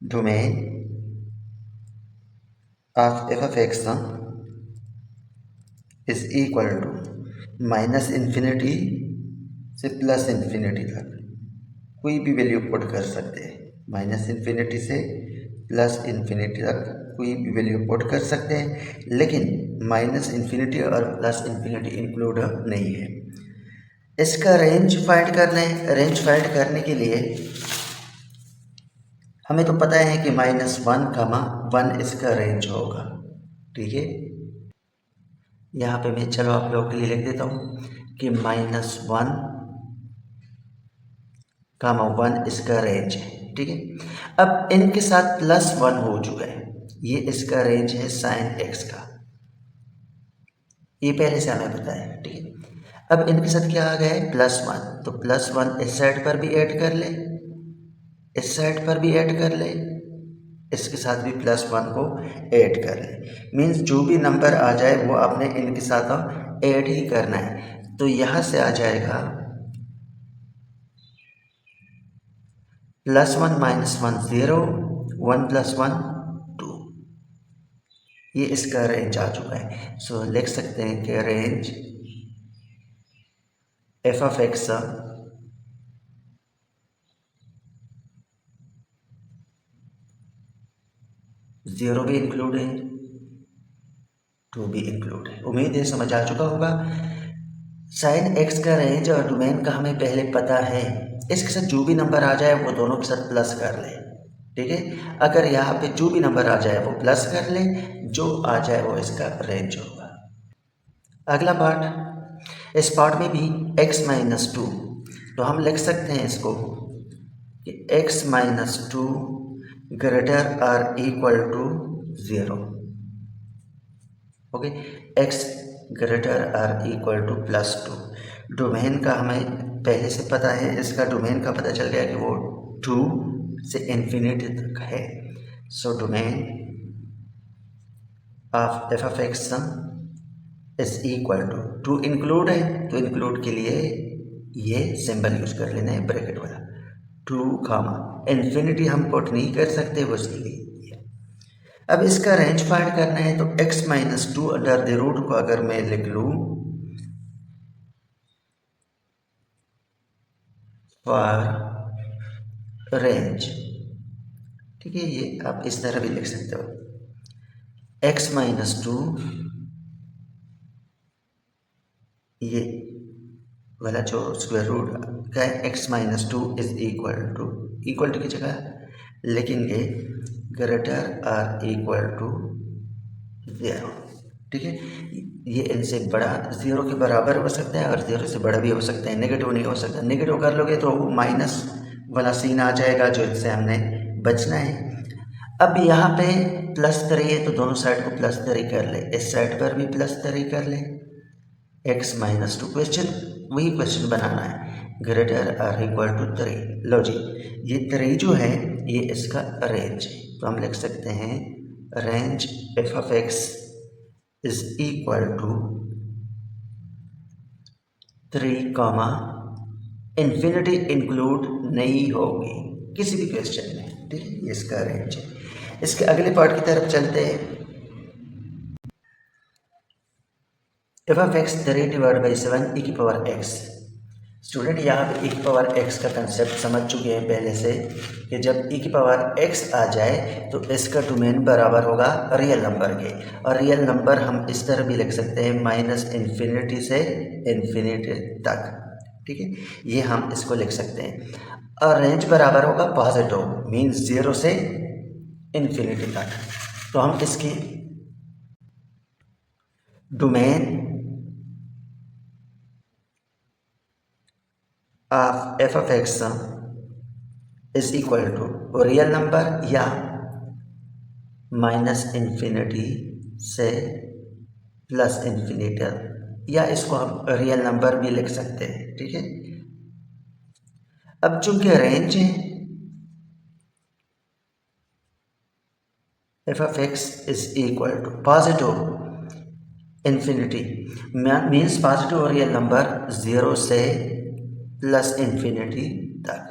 domain of f of x is equal to minus infinity से प्लस इन्फिनिटी तक कोई भी वैल्यू पुट कर सकते हैं। माइनस इन्फिनिटी से प्लस इन्फिनिटी तक कोई भी वैल्यू पुट कर सकते हैं, लेकिन माइनस इन्फिनिटी और प्लस इन्फिनिटी इंक्लूड नहीं है। इसका रेंज फाइंड कर लें। रेंज फाइंड करने के लिए हमें तो पता है कि -1, इसका रेंज होगा। ठीक है, यहाँ पे मैं चलो आप लोगों के लिए लिख देता हूँ कि -1, इसका रेंज है। ठीक है, अब इनके साथ +1 हो चुका है, ये इसका रेंज है साइन एक्स का, ये पहले से हमें पता है। ठीक है, अब इनके साथ क्या आ गया है +1, तो +1 इस साइड पर भी ऐड कर ले, इस साइड पर भी ऐड कर ले, इसके साथ भी +1 को ऐड कर ले। मीन्स जो भी नंबर आ जाए वो आपने इनके साथ ऐड ही करना है। तो यहाँ से आ जाएगा +1 -1 0, 1 + 1 2, ये इसका रेंज आ चुका है। सो लिख सकते हैं कि रेंज एफ ऑफ एक्स 0 भी इंक्लूड है, 2 भी इंक्लूड है। उम्मीद है समझ आ चुका होगा। साइन एक्स का रेंज और डोमेन का हमें पहले पता है, इसके साथ जो भी नंबर आ जाए वो दोनों के साथ प्लस कर ले। ठीक है, अगर यहाँ पे जो भी नंबर आ जाए वो प्लस कर ले, जो आ जाए वो इसका रेंज होगा। अगला पार्ट, इस पार्ट में भी x-2, तो हम लिख सकते हैं इसको कि x-2 greater or equal to 0। Okay, x greater or equal to +2। Domain का हमें पहले से पता है, इसका डोमेन का पता चल गया कि वो 2 से इन्फिनिटी तक है। So domain of f of x is equal to include है, तो इंक्लूड के लिए ये सिंबल यूज कर लेना है ब्रैकेट वाला, 2, इन्फिनिटी हम पुट नहीं कर सकते वो इसलिए। अब इसका रेंज फाइंड करना है, तो x-2 अंडर द रूट को अगर मैं लिख लूँ फॉर रेंज, ठीक है, ये आप इस तरह भी लिख सकते हो, x-2 ये वाला जो स्क्वायर रूट का है, x-2 इज इक्वल टू की जगह लिखेंगे ग्रेटर आर इक्वल टू 0। ठीक है, ये इनसे बड़ा 0 के बराबर हो सकता है और 0 से बड़ा भी हो सकता है, नेगेटिव नहीं हो सकता। नेगेटिव कर लोगे तो माइनस वाला सीन आ जाएगा, जो इससे हमने बचना है। अब यहाँ पे +3 है तो दोनों साइड को +3 कर ले, इस साइड पर भी +3 कर ले, x-2 क्वेश्चन वही क्वेश्चन बनाना है, ग्रेटर आर इक्वल टू 3। लो जी, ये 3 जो है ये इसका रेंज है, तो हम लिख सकते हैं range f of x is equal to 3, infinity include नहीं होगी किसी भी क्वेश्चन में। ठीक है, ये इसका रेंज है। इसके अगले पार्ट की तरफ चलते हैं। एफ ऑफ एक्स 3/7 e की पावर एक्स। स्टूडेंट यहाँ पे e की पावर x का कंसेप्ट समझ चुके हैं पहले से कि जब e की पावर x आ जाए तो इसका डोमेन बराबर होगा रियल नंबर के, और रियल नंबर हम इस तरह भी लिख सकते हैं -इन्फिनिटी से इन्फिनिटी तक। ठीक है, ये हम इसको लिख सकते हैं, और रेंज बराबर होगा पॉजिटिव, मीन्स 0 से इन्फिनिटी तक। तो हम इसकी domain f of x is equal to real number या माइनस इन्फिनिटी से प्लस इन्फिनिटी, या इसको हम रियल नंबर भी लिख सकते हैं, ठीक है। अब चूंकि रेंज है f of x is equal to positive infinity, means positive real number 0 से प्लस इन्फिनिटी तक,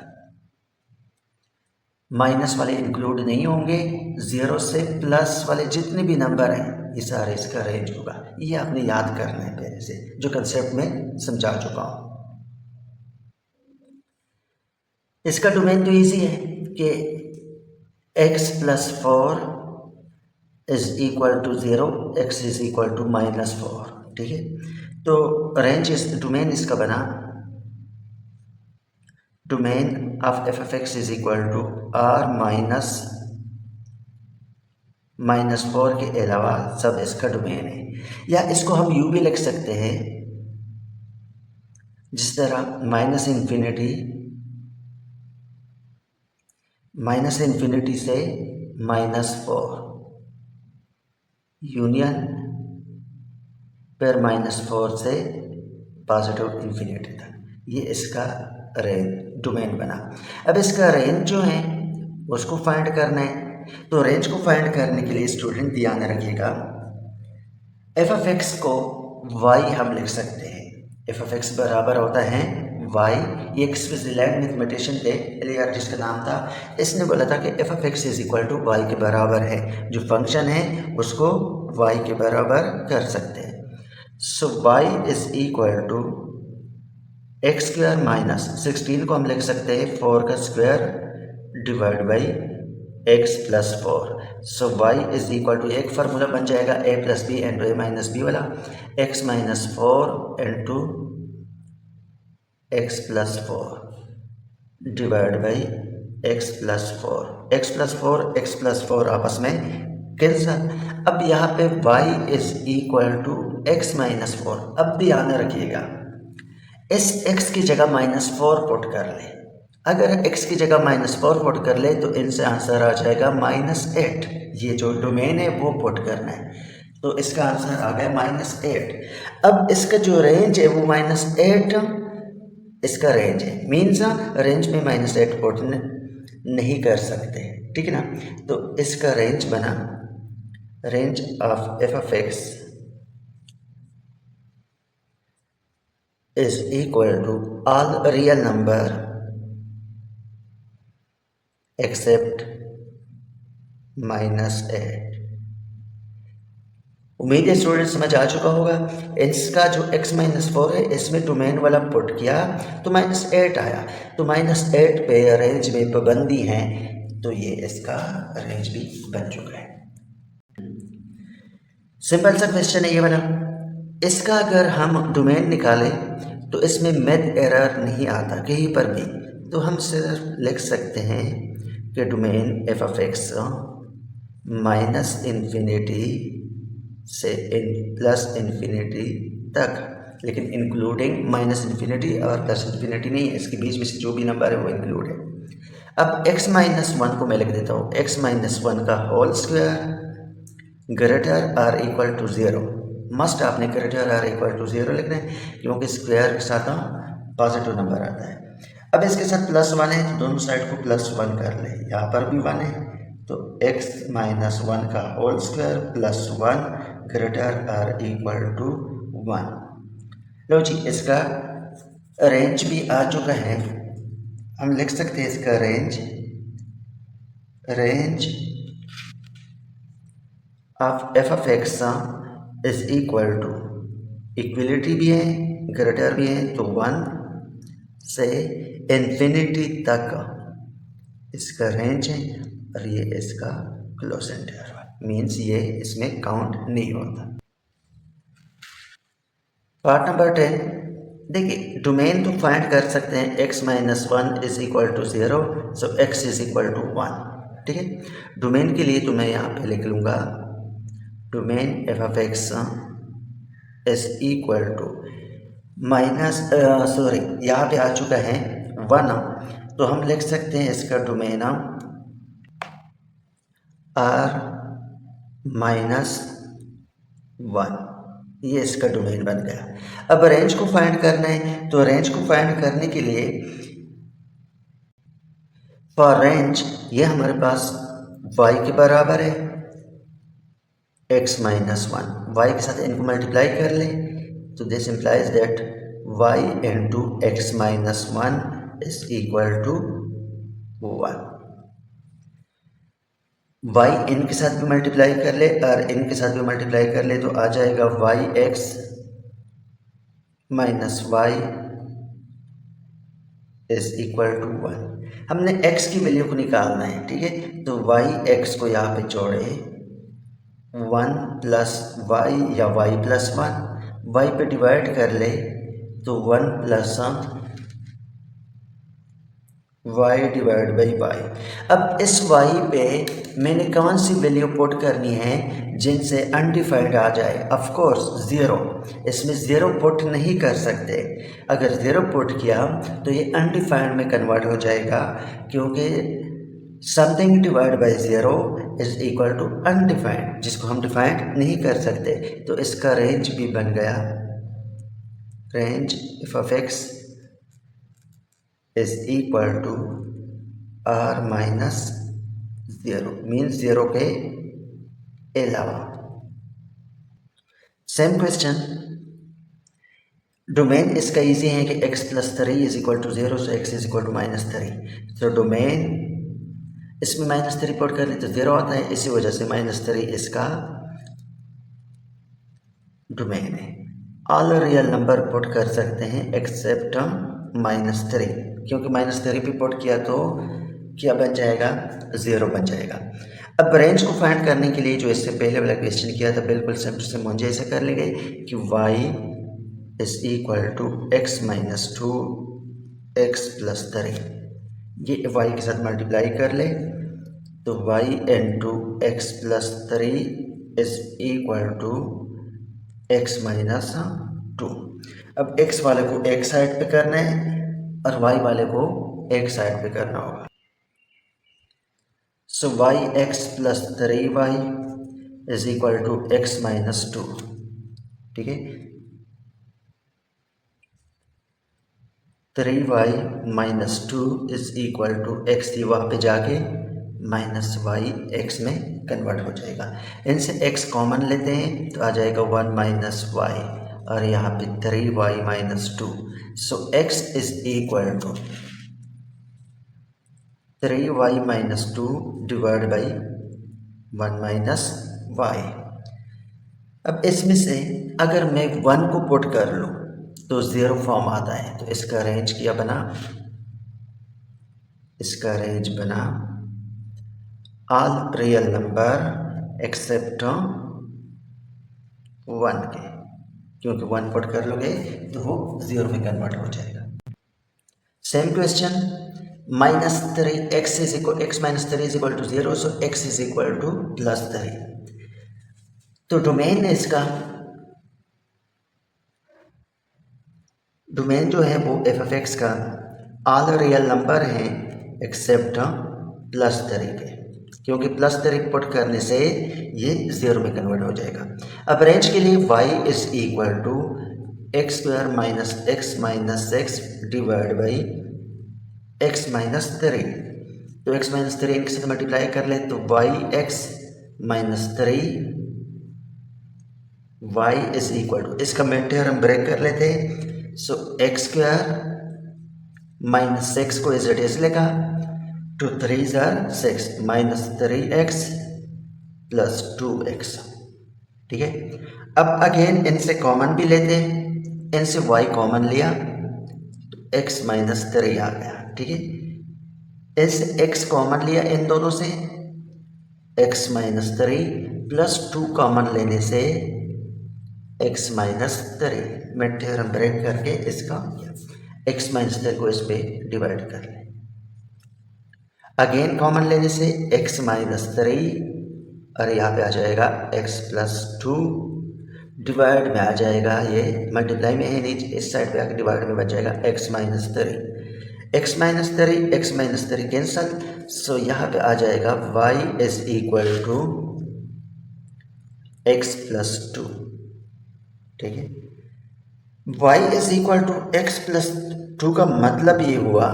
माइनस वाले इंक्लूड नहीं होंगे, 0 से प्लस वाले जितने भी नंबर हैं ये सारे इसका रेंज होगा। ये आपने याद करना है पहले से, जो कंसेप्ट में समझा चुका हूँ। इसका डोमेन तो इजी है कि x plus 4 is equal to 0, x is equal to -4, ठीक है। तो रेंज इस डोमेन इसका बना, domain of f of x is equal to r -4 के अलावा सब इसका डोमेन है। या इसको हम यूँ भी लिख सकते हैं, जिस तरह माइनस इन्फिनिटी से -4 यूनियन फिर -4 से पॉजिटिव इन्फिनिटी तक, ये इसका रेंज डोमेन बना। अब इसका रेंज जो है उसको फाइंड करना है। तो रेंज को फाइंड करने के लिए स्टूडेंट ध्यान रखिएगा, एफ ऑफ एक्स को वाई हम लिख सकते हैं। एफ ऑफ एक्स बराबर होता है वाई। ये एक स्विट्जरलैंड मैथमेटिशियन थे, एलियर जिसका नाम था, इसने बोला था कि f of x is equal to y के बराबर है। जो फंक्शन है उसको वाई के बराबर कर सकते हैं। So y is equal to x square minus 16 को हम लिख सकते हैं 4 का square divide by x plus 4। So y is equal to, एक फार्मूला बन जाएगा a plus b into a minus b वाला, x minus 4 into x plus 4 divide by x plus 4। X plus 4 आपस में कैंसिल। अब यहाँ पे y is equal to x minus 4। अब ध्यान रखिएगा, इस x की जगह -4 पुट कर ले। अगर x की जगह -4 पुट कर ले तो इनसे आंसर आ जाएगा -8। ये जो डोमेन है वो पुट करना है, तो इसका आंसर आ गया -8। अब इसका जो रेंज है वो -8 इसका रेंज है, मीन्स रेंज में -8 पुट नहीं कर सकते, ठीक है ना। तो इसका रेंज बना, range of f of x is equal to all real number except -8। उम्मीद है स्टूडेंट समझ आ चुका होगा। इसका जो x-4 है इसमें डोमेन वाला पुट किया तो -8 आया, तो -8 पे रेंज में पाबंदी है, तो ये इसका रेंज भी बन चुका है। सिंपल सा क्वेश्चन है ये वाला। इसका अगर हम डोमेन निकालें तो इसमें मैथ एरर नहीं आता कहीं पर भी, तो हम सिर्फ लिख सकते हैं कि domain f of x minus infinity से प्लस इन्फिनिटी तक, लेकिन इंक्लूडिंग माइनस इन्फिनिटी और प्लस इन्फिनिटी नहीं है, इसके बीच में से जो भी नंबर है वो इंक्लूड है। अब x-1 को मैं लिख देता हूँ, x-1 का whole square greater or equal to 0। Must आपने ग्रेटर आर इक्वल टू 0 लिखना है, क्योंकि स्क्वायर के साथ पॉजिटिव नंबर आता है। अब इसके साथ +1 है तो दोनों साइड को +1 कर ले, यहाँ पर भी 1 है तो x-1 का whole square +1 greater or equal to 1। लो जी, इसका रेंज भी आ चुका है, हम लिख सकते हैं इसका range of f of x is equal to, equality भी है ग्रेटर भी है, तो 1 से इन्फिनिटी तक इसका रेंज है, और ये इसका क्लोज इंटरवल, मीन्स ये इसमें काउंट नहीं होता। पार्ट नंबर 10 देखिए, डोमेन तो फाइंड कर सकते हैं x-1 is equal to 0, so x is equal to 1, ठीक है। डोमेन के लिए तो मैं यहाँ पे लिख लूँगा domain f of x is equal to यहाँ पे आ चुका है 1, तो हम लिख सकते हैं इसका डोमेन r -1, ये इसका डोमेन बन गया। अब रेंज को फाइंड करना है, तो रेंज को फाइंड करने के लिए फॉर रेंज ये हमारे पास y के बराबर है x -1, y के साथ इनको मल्टीप्लाई कर ले, तो this implies that y into x -1 is equal to 1। y इनके साथ भी मल्टीप्लाई कर ले और इनके साथ भी मल्टीप्लाई कर ले, तो आ जाएगा yx -y is equal to 1। हमने x की वैल्यू को निकालना है, ठीक है, तो yx को यहाँ पे जोड़े 1 प्लस वाई या y प्लस 1, y पे डिवाइड कर ले तो 1 plus y divide by y। अब इस y पे मैंने कौन सी वैल्यू पुट करनी है जिनसे अनडिफाइंड आ जाए? ऑफ कोर्स 0, इसमें 0 पुट नहीं कर सकते। अगर 0 पुट किया तो ये अनडिफाइंड में कन्वर्ट हो जाएगा, क्योंकि something divide by 0 is equal to undefined, जिसको हम डिफाइंड नहीं कर सकते। तो इसका रेंज भी बन गया, range f of x is equal to r minus 0, means 0 के अलावा। सेम क्वेश्चन, डोमेन इसका इजी है कि x plus 3 is equal to 0, so x is equal to -3। तो डोमेन इसमें -3 पुट कर ले तो 0 आता है, इसी वजह से -3 इसका डोमेन है। ऑल रियल नंबर पुट कर सकते हैं एक्सेप्ट -3, क्योंकि -3 भी पुट किया तो क्या बन जाएगा? 0 बन जाएगा। अब रेंज को फाइंड करने के लिए जो इससे पहले वाला क्वेश्चन किया था, बिल्कुल सेम टू सेम मुझे ऐसे कर लेंगे कि y is equal to x minus 2 x plus 3, ये y के साथ मल्टीप्लाई कर ले तो y into x plus 3 is equal to x minus 2। अब x वाले को एक साइड पे करना है और y वाले को एक साइड पे करना होगा। So yx plus 3y is equal to x minus 2, ठीक है। 3y minus 2 is equal to x, ये वहाँ पे जाके माइनस वाई एक्स में कन्वर्ट हो जाएगा। इनसे x कॉमन लेते हैं तो आ जाएगा 1 माइनस वाई, और यहाँ पे 3y minus 2, so x is equal to 3y minus 2 divide by 1 minus y. अब इसमें से अगर मैं 1 को पुट कर लूँ तो 0 फॉर्म आता है, तो इसका रेंज क्या बना? इसका रेंज बना ऑल रियल नंबर एक्सेप्ट 1 के, क्योंकि 1 पुट कर लोगे तो वो 0 में कन्वर्ट हो जाएगा। Same question, -3 x minus 3 is equal to 0, so x is equal to plus 3। तो डोमेन है इसका, डोमेन जो है वो एफ ऑफ एक्स का ऑल रियल नंबर है एक्सेप्ट प्लस 3 के, क्योंकि प्लस 3 पुट करने से ये 0 में कन्वर्ट हो जाएगा। अब रेंज के लिए y is equal to x² minus x divide by x minus 3, तो x माइनस 3 इनके साथ मल्टीप्लाई कर ले तो yx minus 3 y is equal to, इसका मिड टर्म हम ब्रेक कर लेते हैं, सो x² माइनस 6 को एज इट इज लेगा, 2 3 are 6 minus 3x plus 2x, ठीक है। अब अगेन इनसे कॉमन भी लेते हैं, इनसे y कॉमन लिया तो x माइनस 3 आ गया, ठीक है। इस x कॉमन लिया इन दोनों से, x माइनस 3 प्लस 2 कॉमन लेने से x माइनस 3, मैं थ्योरम ब्रेक करके इसका x माइनस 3 को इस पे डिवाइड कर ले। अगेन कॉमन लेने से x माइनस 3 और यहाँ पे आ जाएगा x प्लस 2, डिवाइड में आ जाएगा, ये मल्टीप्लाई में है नीचे, इस साइड पे आके डिवाइड में बच जाएगा x minus 3, x minus 3 cancel, so यहाँ पे आ जाएगा y is equal to x plus 2, ठीक है। y is equal to x plus 2 का मतलब ये हुआ,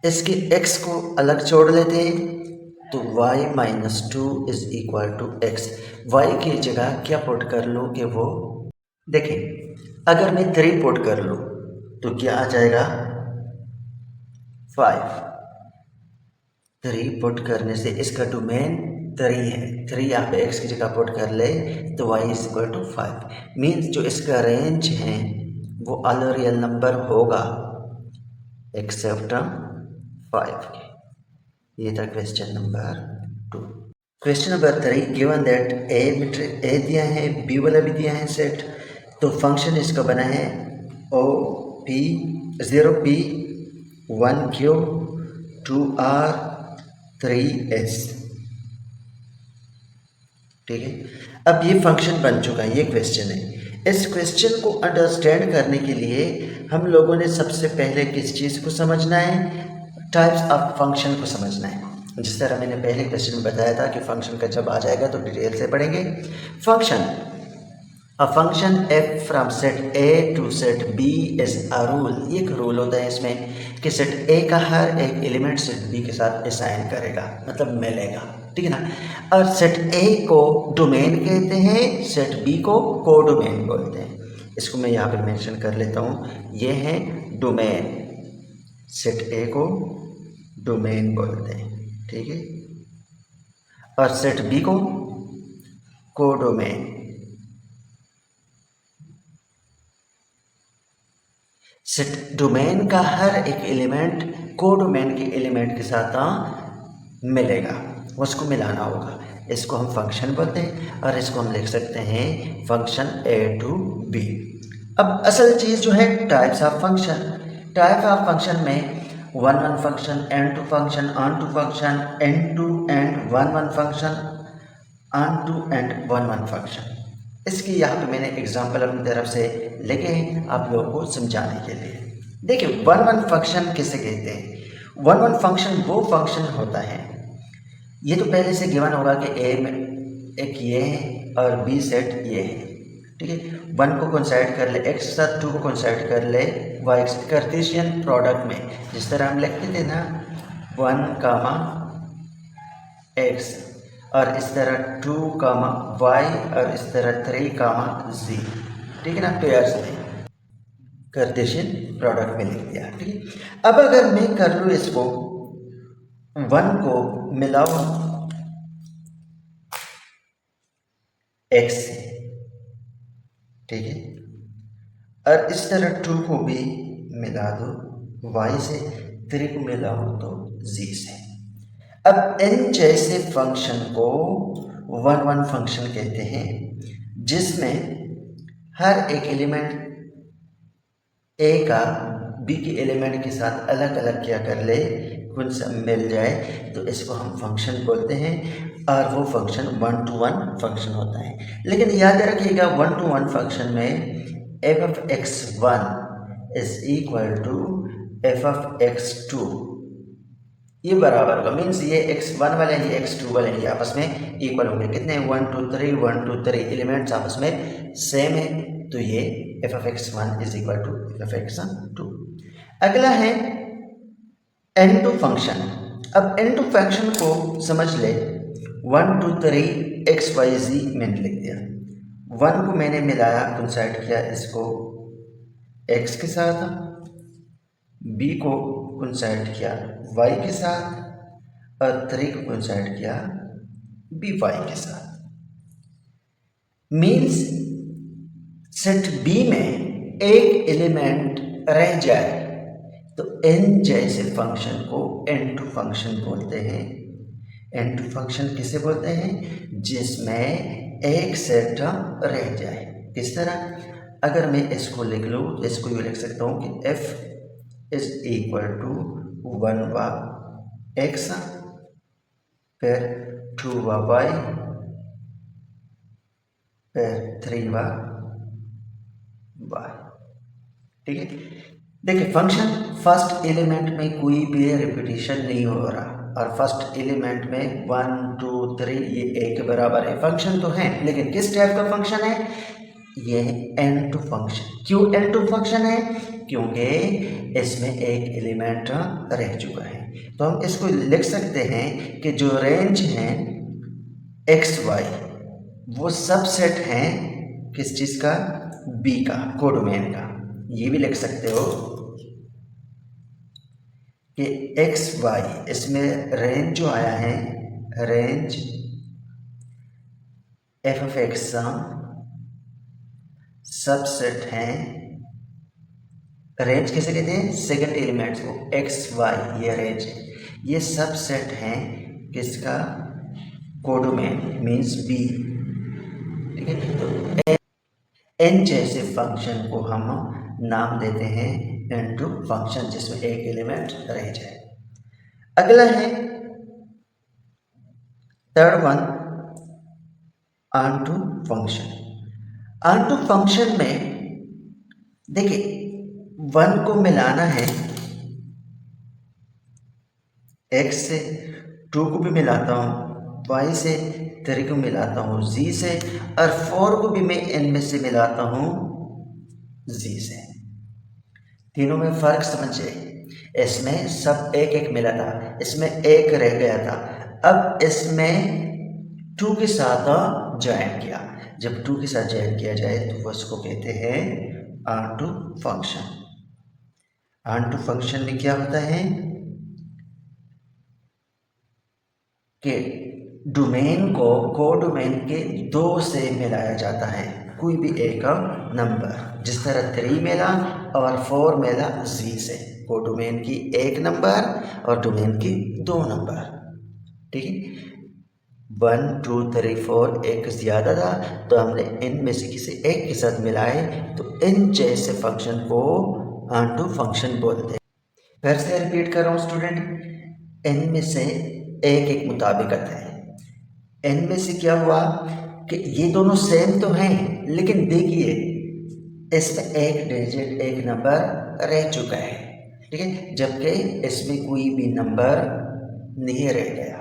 इसके x को अलग छोड़ लेते हैं तो y minus 2 is equal to x। y की जगह क्या पुट कर लूँ कि वो, देखिए अगर मैं 3 पुट कर लूँ तो क्या आ जाएगा 5। 3 पुट करने से इसका डोमेन 3 है, 3 यहाँ पे x की जगह पुट कर ले तो y is equal to 5। Means जो इसका रेंज है वो ऑल रियल नंबर होगा एक्सेप्ट 5। ये था question number 2। Question number 3, given that a दिया है, बी वाला भी दिया है सेट, तो फंक्शन इसका बना है O P 0p 1q 2r 3s, ठीक है। अब ये फंक्शन बन चुका है, ये क्वेश्चन है। इस क्वेश्चन को अंडरस्टैंड करने के लिए हम लोगों ने सबसे पहले किस चीज़ को समझना है, टाइप्स ऑफ फंक्शन को समझना है। जिस तरह मैंने पहले क्वेश्चन में बताया था कि फंक्शन का जब आ जाएगा तो डिटेल से पढ़ेंगे। Function, a function f from set A to set B is a rule. ये एक रूल होता है इसमें कि सेट ए का हर एक एलिमेंट सेट बी के साथ असाइन करेगा, मतलब मिलेगा, ठीक है ना। और सेट ए को डोमेन कहते हैं, सेट बी को कोडोमेन बोलते हैं। इसको मैं यहाँ पर मेंशन कर लेता हूँ, ये है डोमेन, सेट ए को डोमेन बोलते हैं, ठीक है। और सेट बी को कोडोमेन। सेट डोमेन का हर एक एलिमेंट कोडोमेन के एलिमेंट के साथ मिलेगा, उसको मिलाना होगा। इसको हम फंक्शन बोलते हैं और इसको हम लिख सकते हैं फंक्शन ए टू बी। अब असल चीज़ जो है types of function, type of function में one one function, into function, onto function, into and, one one function, onto and, one one function. इसकी यहाँ पे मैंने एग्जांपल अपनी तरफ से लेके हैं आप लोगों को समझाने के लिए। देखिए वन वन फंक्शन किसे कहते हैं। वन वन फंक्शन वो फंक्शन होता है, ये तो पहले से गिवन होगा कि ए में एक ये है और बी सेट ये है, ठीक है। वन को कंसाइड कर ले एक्स के साथ, टू को कंसाइड कर ले वाई के साथ। कार्टेशियन प्रोडक्ट में जिस तरह हम लिखते थे ना 1 कामा एक्स, और इस तरह 2 कामा वाई, और इस तरह 3 कामा जी, ठीक है ना, पेयर्स में कार्टेशियन प्रोडक्ट में लिख दिया, ठीक है। अब अगर मैं कर लूँ इसको 1 को मिलाऊं एक्स से, ठीक है, और इस तरह 2 को भी मिला दो वाई से, 3 को मिलाऊं तो जी से। अब इन जैसे फंक्शन को वन वन फंक्शन कहते हैं, जिसमें हर एक एलिमेंट ए का बी के एलिमेंट के साथ अलग अलग क्या कर ले, कुछ मिल जाए, तो इसको हम फंक्शन बोलते हैं। और वो function one to one function होता है। लेकिन याद रखिएगा वन टू वन फंक्शन में f of x one is equal to f of x two, ये बराबर होगा। मीन्स ये x1 वाले हैं, ये x2 वाले हैं, ये आपस में इक्वल होंगे। कितने 1 2 3 1 2 3 एलिमेंट्स आपस में सेम है, तो ये f of x one is equal to f of x two. अगला है n2 फंक्शन। अब n2 फंक्शन को समझ ले, 1 2 3 एक्स वाई जी मैंने लिख दिया। 1 को मैंने मिलाया, कंसाइड किया इसको x के साथ, b को कंसाइड किया y के साथ, और 3 को कंसाइड किया बी वाई के साथ। मीन्स सेट बी में एक एलिमेंट रह जाए तो n जैसे फंक्शन को n2 फंक्शन बोलते हैं। n2 फंक्शन किसे बोलते हैं, जिसमें एक सेट रह जाए। किस तरह, अगर मैं इसको लिख लूँ तो इसको ये लिख सकता हूँ कि f इज इक्वल टू 1 वा एक्स, फिर 2 वा वाई, फिर 3 वा वाई, ठीक है। देखिए फंक्शन फर्स्ट एलिमेंट में कोई भी रिपीटिशन नहीं हो रहा, और फर्स्ट एलिमेंट में 1 2 3 ये ए के बराबर है। फंक्शन तो है लेकिन किस टाइप का फंक्शन है? ये n2 फंक्शन। क्यों n2 फंक्शन है? क्योंकि इसमें एक एलिमेंट रह चुका है। तो हम इसको लिख सकते हैं कि जो रेंज है एक्स वाई वो सबसेट है किस चीज़ का? बी का, कोडोमेन का। ये भी लिख सकते हो कि एक्स वाई इसमें रेंज जो आया है, range f of x subset है। रेंज कैसे कहते हैं? सेकंड एलिमेंट्स को एक्स वाई ये रेंज है, ये सबसेट है किसका? Codomain means B. ठीक है, तो एन जैसे फंक्शन को हम नाम देते हैं n2 फंक्शन, जिसमें एक एलिमेंट रह जाए। अगला है third one, onto function. onto function में देखिए 1 को मिलाना है x से, 2 को भी मिलाता हूँ y से, 3 को मिलाता हूँ z से, और 4 को भी मैं n में से मिलाता हूँ z से। तीनों में फ़र्क समझिए, इसमें सब एक एक मिला था, इसमें एक रह गया था। अब इसमें 2 के साथ ज्वाइन किया। जब 2 के साथ ज्वाइन किया जाए तो उसको कहते हैं onto फंक्शन। onto फंक्शन में क्या होता है कि डोमेन को कोडोमेन के 2 से मिलाया जाता है, कोई भी एक नंबर। जिस तरह 3 मिला और 4 मिला z से, कोडोमेन की 1 नंबर और डोमेन की 2 नंबर। ठीक है, 1 2 3 4 एक ज़्यादा था तो हमने इन में से किसी एक के साथ मिलाए, तो इन जैसे फंक्शन को onto फंक्शन बोलते हैं। फिर से रिपीट कर रहा हूँ स्टूडेंट, इन में से एक एक मुताबिकत है। इन में से क्या हुआ कि ये दोनों सेम तो हैं, लेकिन देखिए इसमें एक डिजिट, एक नंबर रह चुका है। ठीक है, जबकि इसमें कोई भी नंबर नहीं रह गया।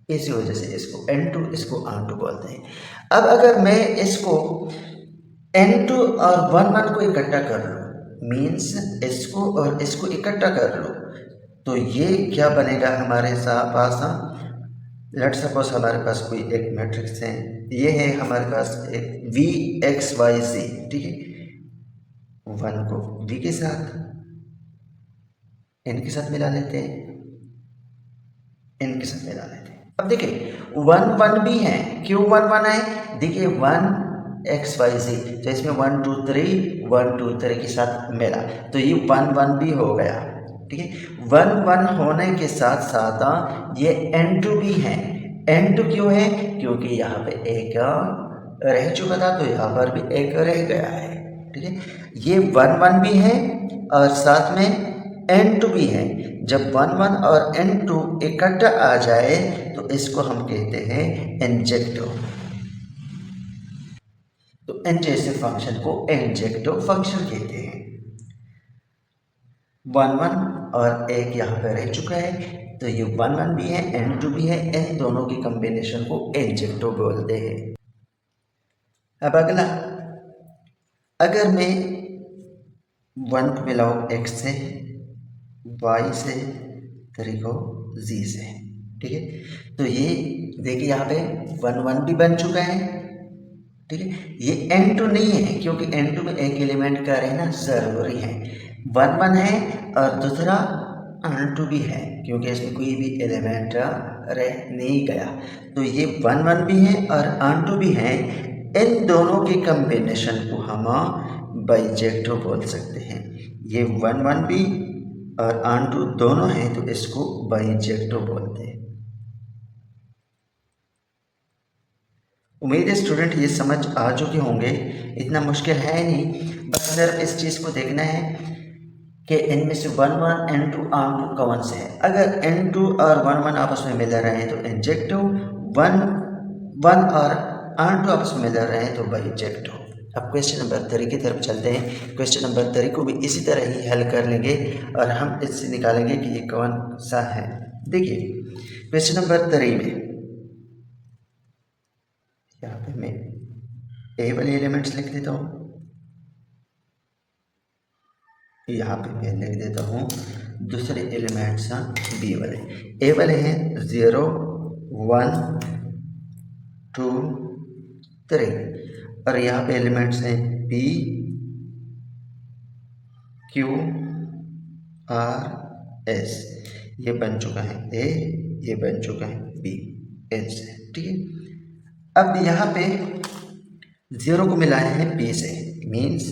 इसी वजह से इसको n2 इसको onto बोलते हैं। अब अगर मैं इसको n2 और 1 1 को इकट्ठा कर लूँ, मीन्स इसको और इसको इकट्ठा कर लूँ, तो ये क्या बनेगा हमारे पास? लेट सपोज हमारे पास कोई एक मैट्रिक्स है, ये है हमारे पास एक v x y z। ठीक है, 1 को v के साथ, n के साथ मिला लेते हैं, n के साथ मिला लेते हैं। अब देखिए 1 1 भी है। क्यों 1 1 है? देखिए 1 x y z, तो इसमें 1 2 3 1 2 3 के साथ मिला, तो ये 1 1 भी हो गया। ठीक है, 1 1 होने के साथ साथ ये n2 भी है। n2 क्यों है? क्योंकि यहाँ पे एक रह चुका था, तो यहाँ पर भी एक रह गया है। ठीक है, ये 1 1 भी है और साथ में n2 भी है। जब 1 1 और n2 इकट्ठा आ जाए तो इसको हम कहते हैं इंजेक्टिव। तो n जैसे फंक्शन को इंजेक्टिव फंक्शन कहते हैं। 1 1 और एक यहाँ पे रह चुका है, तो ये 1 1 भी है, n2 भी है, इन दोनों की कॉम्बिनेशन को इंजेक्टिव बोलते हैं। अब अगला, अगर मैं 1 को मिलाऊँ x से, y से, 3 को z से। ठीक है, तो ये देखिए यहाँ पे 1 1 भी बन चुका है। ठीक है, ये n2 नहीं है क्योंकि n2 में एक एलिमेंट का रहना ज़रूरी है। 1 1 है और दूसरा n2 भी है क्योंकि इसमें कोई भी एलिमेंट रह नहीं गया, तो ये 1 1 भी है और n2 भी है। इन दोनों के कॉम्बिनेशन को हम बाइजेक्टिव बोल सकते हैं। ये 1 1 भी और n2 दोनों हैं, तो इसको बाइजेक्टिव बोलते हैं। उम्मीद है स्टूडेंट ये समझ आ चुके होंगे, इतना मुश्किल है नहीं, बस सिर्फ इस चीज़ को देखना है कि इनमें से 1 1 n2 n2 कौन से है। अगर n2 और 1 1 आपस में मिल रहे हैं तो इंजेक्टिव, 1 1 और n2 आपस में मिल रहे हैं तो बाइजेक्टिव। अब क्वेश्चन नंबर 3 की तरफ चलते हैं। क्वेश्चन नंबर 3 को भी इसी तरह ही हल कर लेंगे और हम इससे निकालेंगे कि ये कौन सा है। देखिए क्वेश्चन नंबर 3 में यहाँ पे मैं ए वाले एलिमेंट्स लिख देता हूँ, यहाँ पे मैं लिख देता हूँ दूसरे एलिमेंट्स बी वाले। ए वाले हैं 0 1 2 3 और यहाँ पे एलिमेंट्स हैं पी क्यू आर एस। ये बन चुका है ए, ये बन चुका है बी, एस। ठीक है, अब यहाँ पे 0 को मिलाए हैं पी से, मीन्स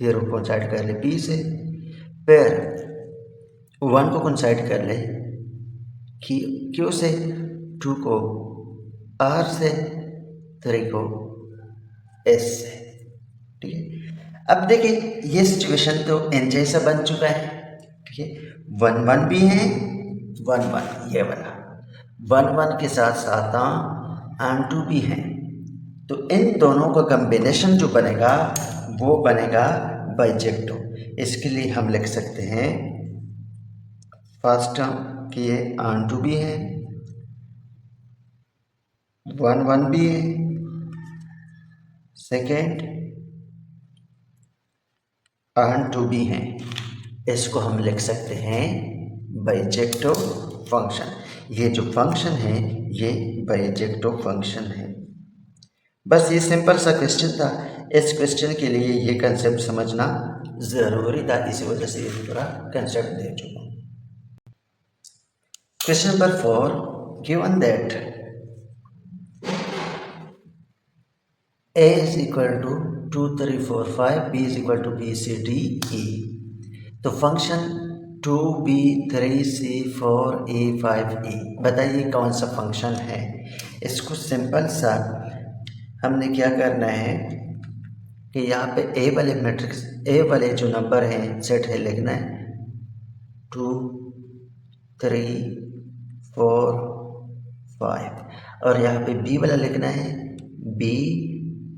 0 को कोइंसाइड कर ले पी से, फिर 1 को कोइंसाइड कर ले क्यू से, 2 को आर से, 3 को एस से। ठीक है, अब देखिए ये सिचुएशन तो एन जैसा बन चुका है। ठीक है, 1 1 भी है, 1 1 ये वाला 1 1 के साथ साथ एंड 2 भी है, तो इन दोनों का कॉम्बिनेशन जो बनेगा वो बनेगा बाइजेक्टिव। इसके लिए हम लिख सकते हैं फर्स्ट टर्म कि ये एंड 2 भी है, 1 1 भी है, सेकेंड एंड 2 भी हैं। इसको हम लिख सकते हैं बाइजेक्टिव फंक्शन। ये जो फंक्शन है ये बाइजेक्टिव फंक्शन है। बस ये सिंपल सा क्वेश्चन था। इस क्वेश्चन के लिए ये कंसेप्ट समझना ज़रूरी था, इसी वजह से ये पूरा कंसेप्ट दे चुका हूँ। Question number 4, given that A is equal to 2 3 4 5, B is equal to B C D E। तो function 2 B 3 C 4 A 5 E बताइए कौन सा फंक्शन है। इसको सिंपल सा हमने क्या करना है कि यहाँ पे ए वाले मैट्रिक्स, ए वाले जो नंबर हैं सेट है लिखना है 2 3 4 5 और यहाँ पे बी वाला लिखना है बी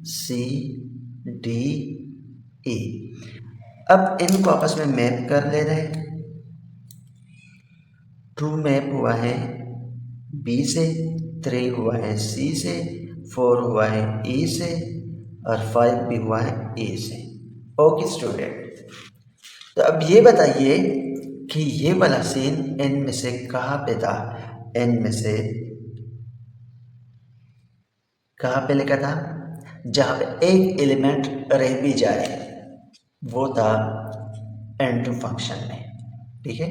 सी डी ई। अब इनको आपस में मैप कर ले रहे हैं। 2 मैप हुआ है बी से, 3 हुआ है सी से, 4 हुआ है ई से और 5 भी हुआ है ए से। ओके स्टूडेंट, तो अब ये बताइए कि ये वाला सीन एन में से कहाँ पे था। एन में से कहाँ पे लिखा था, जहाँ पे एक एलिमेंट रह भी जाए वो था N2 फंक्शन में। ठीक है,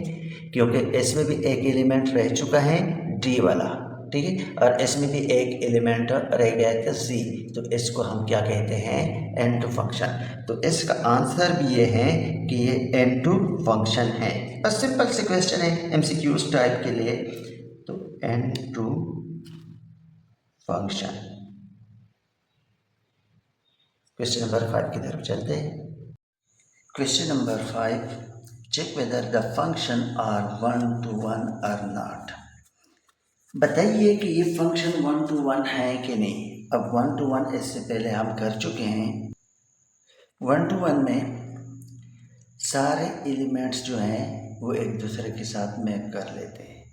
क्योंकि इसमें भी एक एलिमेंट रह चुका है D वाला। ठीक है, और इसमें भी एक एलिमेंट रह गया था C, तो इसको हम क्या कहते हैं N2 फंक्शन। तो इसका आंसर भी ये है कि ये N2 फंक्शन है। बस सिंपल से क्वेश्चन है MCQs टाइप के लिए। तो N2 फंक्शन। क्वेश्चन नंबर 5 की तरफ चलते हैं। Question number 5, check whether the function are 1 to 1 और नॉट। बताइए कि ये फंक्शन 1 to 1 है कि नहीं। अब 1 to 1 इससे पहले हम कर चुके हैं। 1 to 1 में सारे एलिमेंट्स जो हैं वो एक दूसरे के साथ मैप कर लेते हैं।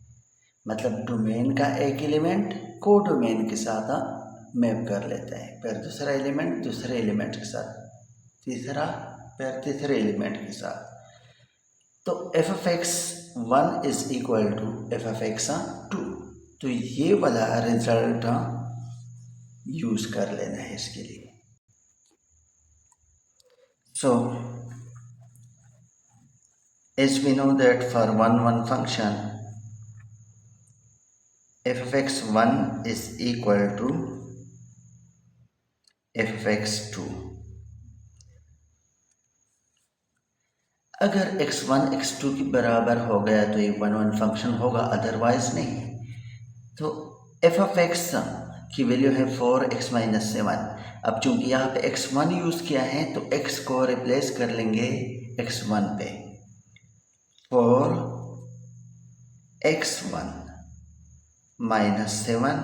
मतलब डोमेन का एक एलिमेंट को डोमेन के साथ मैप कर लेता है, फिर दूसरा एलिमेंट दूसरे एलिमेंट के साथ, तीसरा फिर तीसरे एलिमेंट के साथ। तो f(x1) is equal to f(x2), तो ये वाला रिजल्ट यूज कर लेना है इसके लिए। सो as we know that for 1 1 function f(x1) is equal to f(x2). अगर x1 x2 के बराबर हो गया तो ये 1 1 फंक्शन होगा, अदरवाइज नहीं। तो f(x) की वैल्यू है 4x - 7। अब चूंकि यहाँ पे x1 यूज़ किया है तो x को रिप्लेस कर लेंगे x1 पे। 4x1 - 7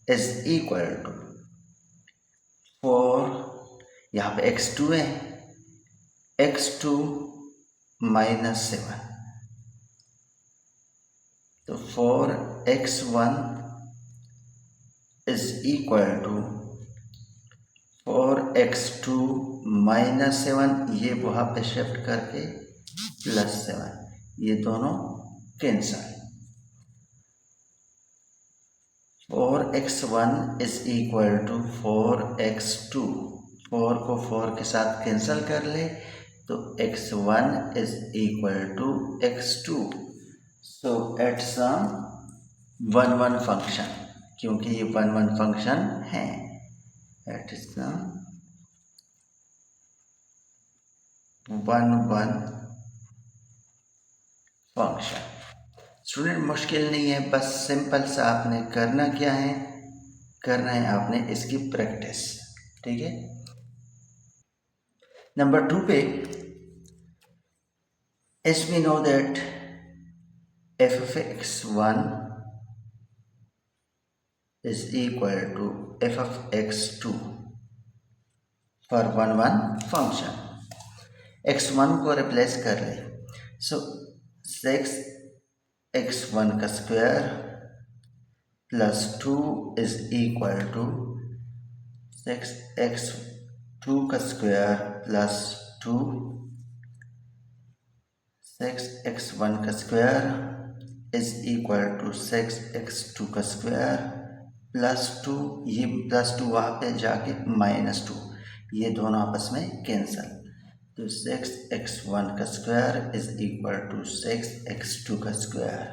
इज इक्वल टू 4, यहाँ पे x2 है, x2 - 7 तो 4x1 is equal to 4x2 -7, ये वहाँ पे शिफ्ट करके +7, ये दोनों cancel. 4x1 is equal to 4x2, 4 को 4 के साथ कैंसिल कर ले तो x1 is equal to x2। So at some 1 1 function, क्योंकि ये 1 1 फंक्शन है, एट सम 1 1 फंक्शन। स्टूडेंट मुश्किल नहीं है, बस सिंपल सा आपने करना क्या है, करना है आपने इसकी प्रैक्टिस, ठीक है। नंबर 2 पे, as we know that f of x1 is equal to f of x2 for 1 1 function। x1 को रिप्लेस कर ले, सो 6x1 का square plus 2 is equal to 6x2 का स्क्वायर प्लस 2, 6x1 का square is equal to 6x2 का स्क्वायर प्लस 2, ये प्लस 2 वहाँ पे जाके -2, ये दोनों आपस में कैंसल, तो 6x1 का square is equal to 6x2 का स्क्वायर,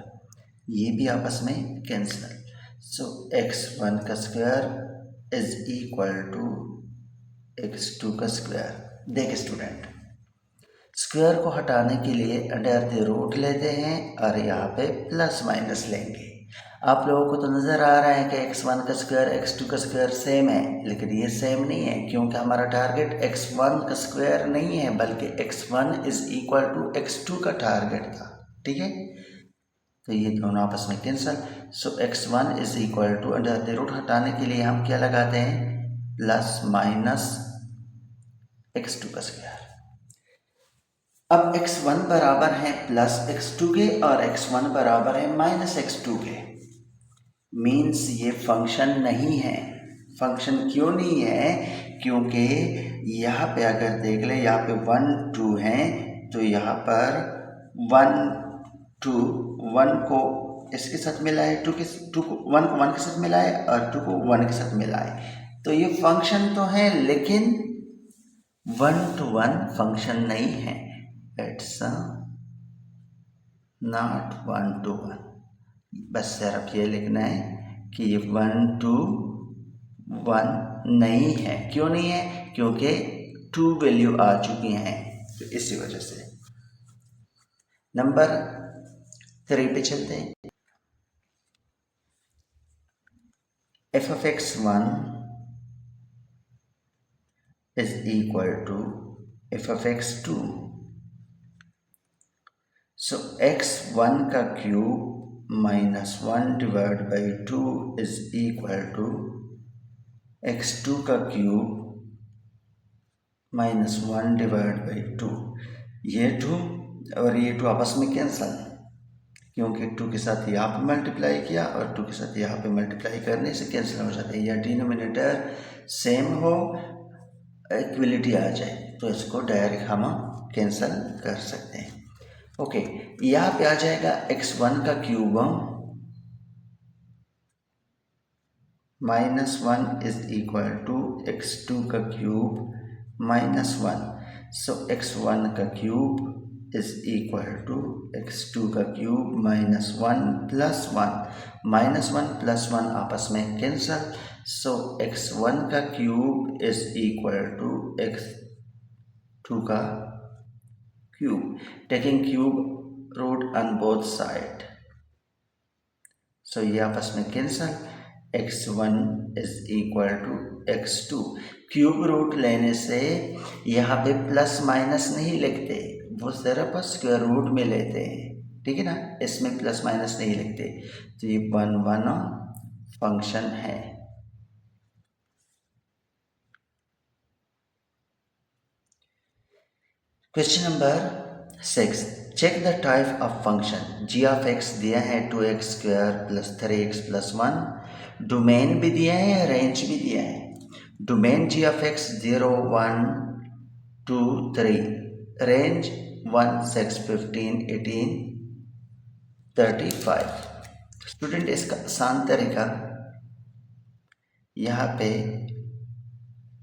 ये भी आपस में कैंसल। सो x1 का square is equal to x2 का स्क्वायर। देख स्टूडेंट, स्क्वायर को हटाने के लिए अंडर द रूट लेते हैं और यहाँ पे प्लस माइनस लेंगे। आप लोगों को तो नज़र आ रहा है कि x1 का स्क्वायर x2 का स्क्वायर सेम है, लेकिन ये सेम नहीं है, क्योंकि हमारा टारगेट x1 का स्क्वायर नहीं है, बल्कि x1 is equal to x2 का टारगेट था, ठीक है। तो ये दोनों आपस में cancel. So x1 is equal to, under the root हटाने के लिए हम क्या लगाते हैं, प्लस माइनस x2 का स्क्वायर। अब x1 बराबर है प्लस x2 के और x1 बराबर है माइनस x2 के, मीन्स ये फंक्शन नहीं है। फंक्शन क्यों नहीं है, क्योंकि यहाँ पे अगर देख ले, यहाँ पे 1 2 है, तो यहाँ पर 1 2 1 को इसके साथ मिलाए, 2 को 1 को 1 के साथ मिलाए और 2 को 1 के साथ मिलाए, तो ये फंक्शन तो है लेकिन 1 to 1 फंक्शन नहीं है, इट्स नॉट 1 to 1। बस सिर्फ ये लिखना है कि ये 1 to 1 नहीं है। क्यों नहीं है, क्योंकि 2 वैल्यू आ चुकी हैं, तो इसी वजह से। नंबर 3 पे चलते हैं। f of x1 is equal to f of x2। So x1 का cube -1 divide by 2 is equal to x2 का क्यूब -1 डिवाइड बाई 2। ये 2 और ये 2 आपस में कैंसल, क्योंकि 2 के साथ यहाँ पे मल्टीप्लाई किया और 2 के साथ यहाँ पे मल्टीप्लाई करने से कैंसिल हो जाते हैं, या डिनोमिनेटर सेम हो, इक्वलिटी आ जाए, तो इसको डायरेक्ट हम कैंसिल कर सकते हैं। ओके, यहाँ पे आ जाएगा x1 का cube -1 is equal to x2 का क्यूब -1। सो x1 का cube is equal to x2 का क्यूब -1 प्लस 1, -1 प्लस 1 आपस में कैंसल। सो x1 का cube is equal to x2 का cube, taking cube root on both side, so ये आपस में कैंसल। x1 is equal to x2, cube root लेने से यहाँ पे प्लस माइनस नहीं लिखते, वो सिर्फ स्क्वायर रूट में लेते हैं, ठीक है ना, इसमें प्लस माइनस नहीं लिखते, तो ये 1 1 फंक्शन है। Question number 6, check the type of function. G of x दिया है 2x² + 3x + 1। डोमेन भी दिया है, रेंज भी दिया है। Domain g of x 0, 1, 2, 3, range 1, 6, 15, 18, 35। Student इसका आसान तरीका यहाँ पे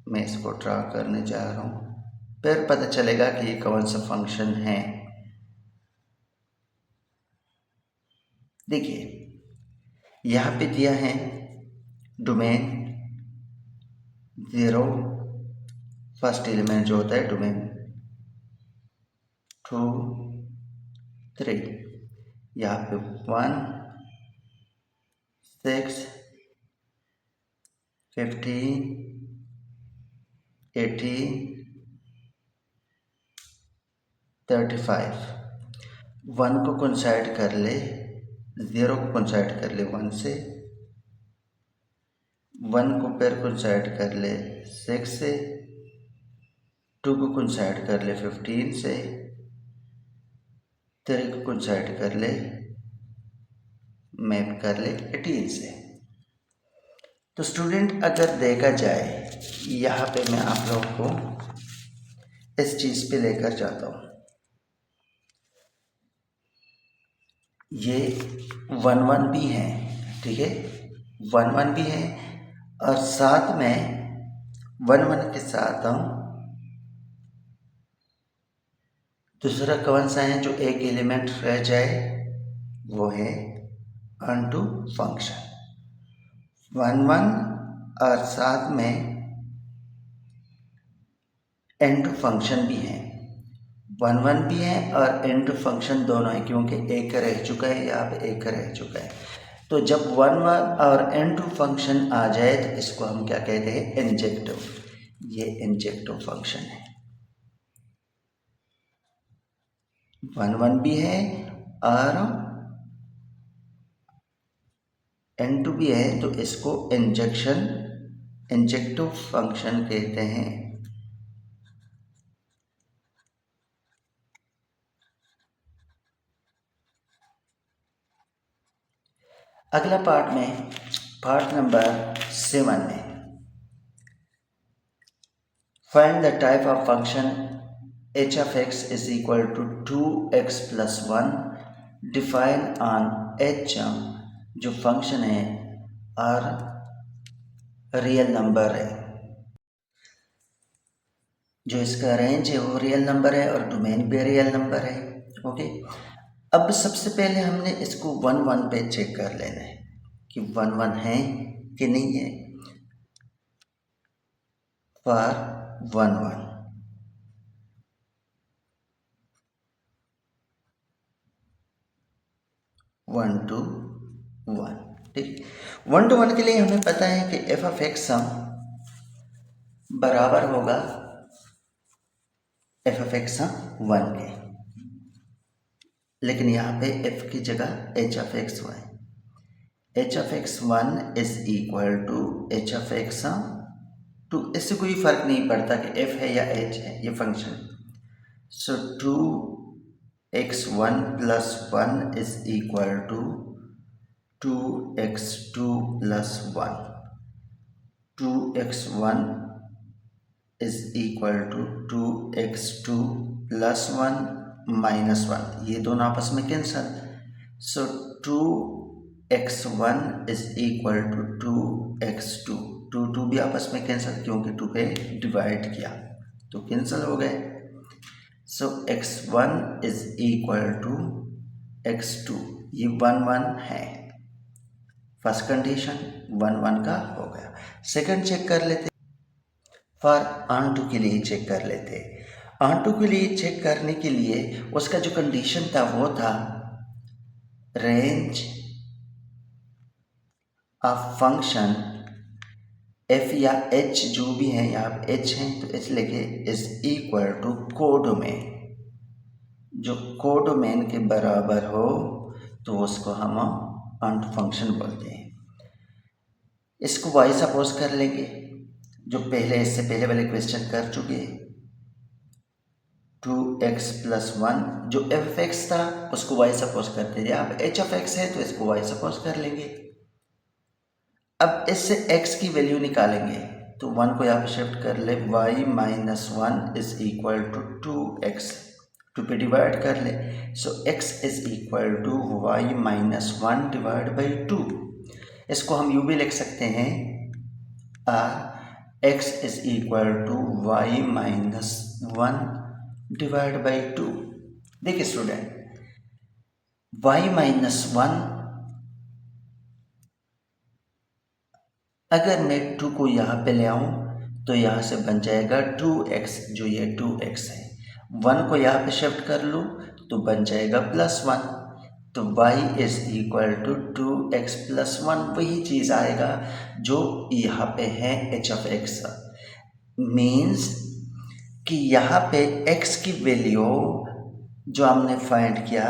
मैं इसको ड्रा करने जा रहा हूँ, फिर पता चलेगा कि ये कौन सा फंक्शन है। देखिए यहाँ पे दिया है डोमेन 0, फर्स्ट एलिमेंट जो होता है डोमेन 2, 3, यहाँ पे 1, 6, 15, 18, 35। 1 को कोइंसाइड कर ले, 0 को कोइंसाइड कर ले 1 से, 1 को फिर कोइंसाइड कर ले 6 से, 2 को कोइंसाइड कर ले 15 से, 3 को कोइंसाइड कर ले, मैप कर ले 18 से। तो स्टूडेंट अगर देखा जाए यहाँ पे मैं आप लोगों को इस चीज़ पे लेकर जाता हूँ। ये 1, 1 भी है, ठीक है, 1, 1 भी है और साथ में 1, 1 के साथ हम दूसरा कौन सा है जो एक एलिमेंट रह जाए, वो है ऑनटू फंक्शन। 1, 1 और साथ में एंड फंक्शन भी है। 1, 1 भी है और एंड फंक्शन दोनों है, क्योंकि एक रह चुका है, यहाँ पे एक रह चुका है। तो जब 1, 1 और एंड फंक्शन आ जाए तो इसको हम क्या कहते हैं, इंजेक्टिव। ये इंजेक्टिव फंक्शन है। 1, 1 भी है और N2 भी है, तो इसको इंजेक्टिव फंक्शन कहते हैं। अगला पार्ट में, पार्ट नंबर 7 में, find the type of function h of x is equal to 2x plus 1 define on h, जो फंक्शन है और रियल नंबर है। जो इसका रेंज है वो रियल नंबर है और डोमेन भी रियल नंबर है। ओके, अब सबसे पहले हमने इसको 1, 1 पे चेक कर लेना है कि 1, 1 है कि नहीं है। फॉर 1, 1 1 to 1, ठीक। 1 to 1 के लिए हमें पता है कि f of x बराबर होगा f of x 1 के, लेकिन यहाँ पे f की जगह h of x हुआ है। h of x 1 is equal to h of x 2। इससे कोई फर्क नहीं पड़ता कि f है या h है, ये function. So 2x1 plus 1 is equal to 2x2 plus 1। 2x1 is equal to 2x2 plus 1 minus 1, ये दोनों आपस में cancel. So 2x1 is equal to 2x2, 2 भी आपस में कैंसल क्योंकि 2 पे डिवाइड किया तो कैंसल हो गए। सो x1 is equal to x2, ये 1, 1 है। फर्स्ट कंडीशन 1, 1 का हो गया। सेकंड चेक कर लेते, फॉर ऑन2 के लिए चेक कर लेते। ऑन2 के लिए चेक करने के लिए उसका जो कंडीशन था वो था रेंज ऑफ फंक्शन f या h जो भी है, यहाँ पे h है तो h लेके इज इक्वल टू कोडोमेन। जो कोडोमेन के बराबर हो तो उसको हम ऑनटू फंक्शन बोलते हैं। इसको y सपोज कर लेंगे, जो पहले इससे पहले वाले क्वेश्चन कर चुके हैं। 2x+1 जो f(x) था उसको y सपोज करते थे। अब h(x) है तो इसको y सपोज कर लेंगे। अब इससे x की वैल्यू निकालेंगे तो 1 को यहाँ पे शिफ्ट कर ले, y - 1 is equal to 2x, 2 पे डिवाइड कर ले, so x is equal to y - 1 divide by 2। इसको हम यूँ भी लिख सकते हैं, x is equal to y - 1 divide by 2। देखिए स्टूडेंट, y - 1 अगर मैं 2 को यहाँ पे ले आऊँ तो यहाँ से बन जाएगा 2x, जो ये 2x है। 1 को यहाँ पे शिफ्ट कर लूँ तो बन जाएगा +1, तो y is equal to 2x + 1 वही चीज़ आएगा जो यहाँ पे है h(x). मीन्स कि यहाँ पे x की वैल्यू जो हमने फाइंड किया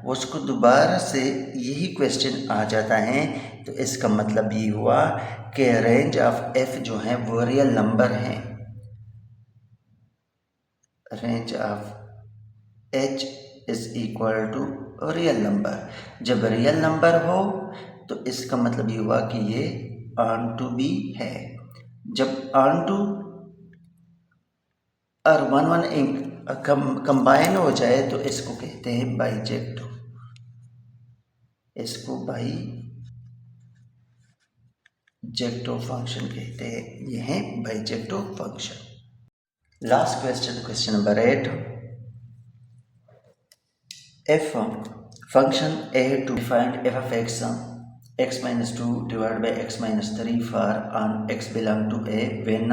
उसको दोबारा से यही क्वेश्चन आ जाता है, तो इसका मतलब ये हुआ कि रेंज ऑफ f जो है वो रियल नंबर है, range of h is equal to real number. जब रियल नंबर हो तो इसका मतलब ये हुआ कि ये ऑन टू भी है। जब ऑन टू और 1 कंबाइन हो जाए तो इसको कहते हैं बाइजेक्टिव, इसको बाइजेक्टिव फंक्शन कहते हैं। ये है bijective function. Last question, question number 8। If function a to find f of x, x minus 2 divided by x minus 3 for on x belong to a, when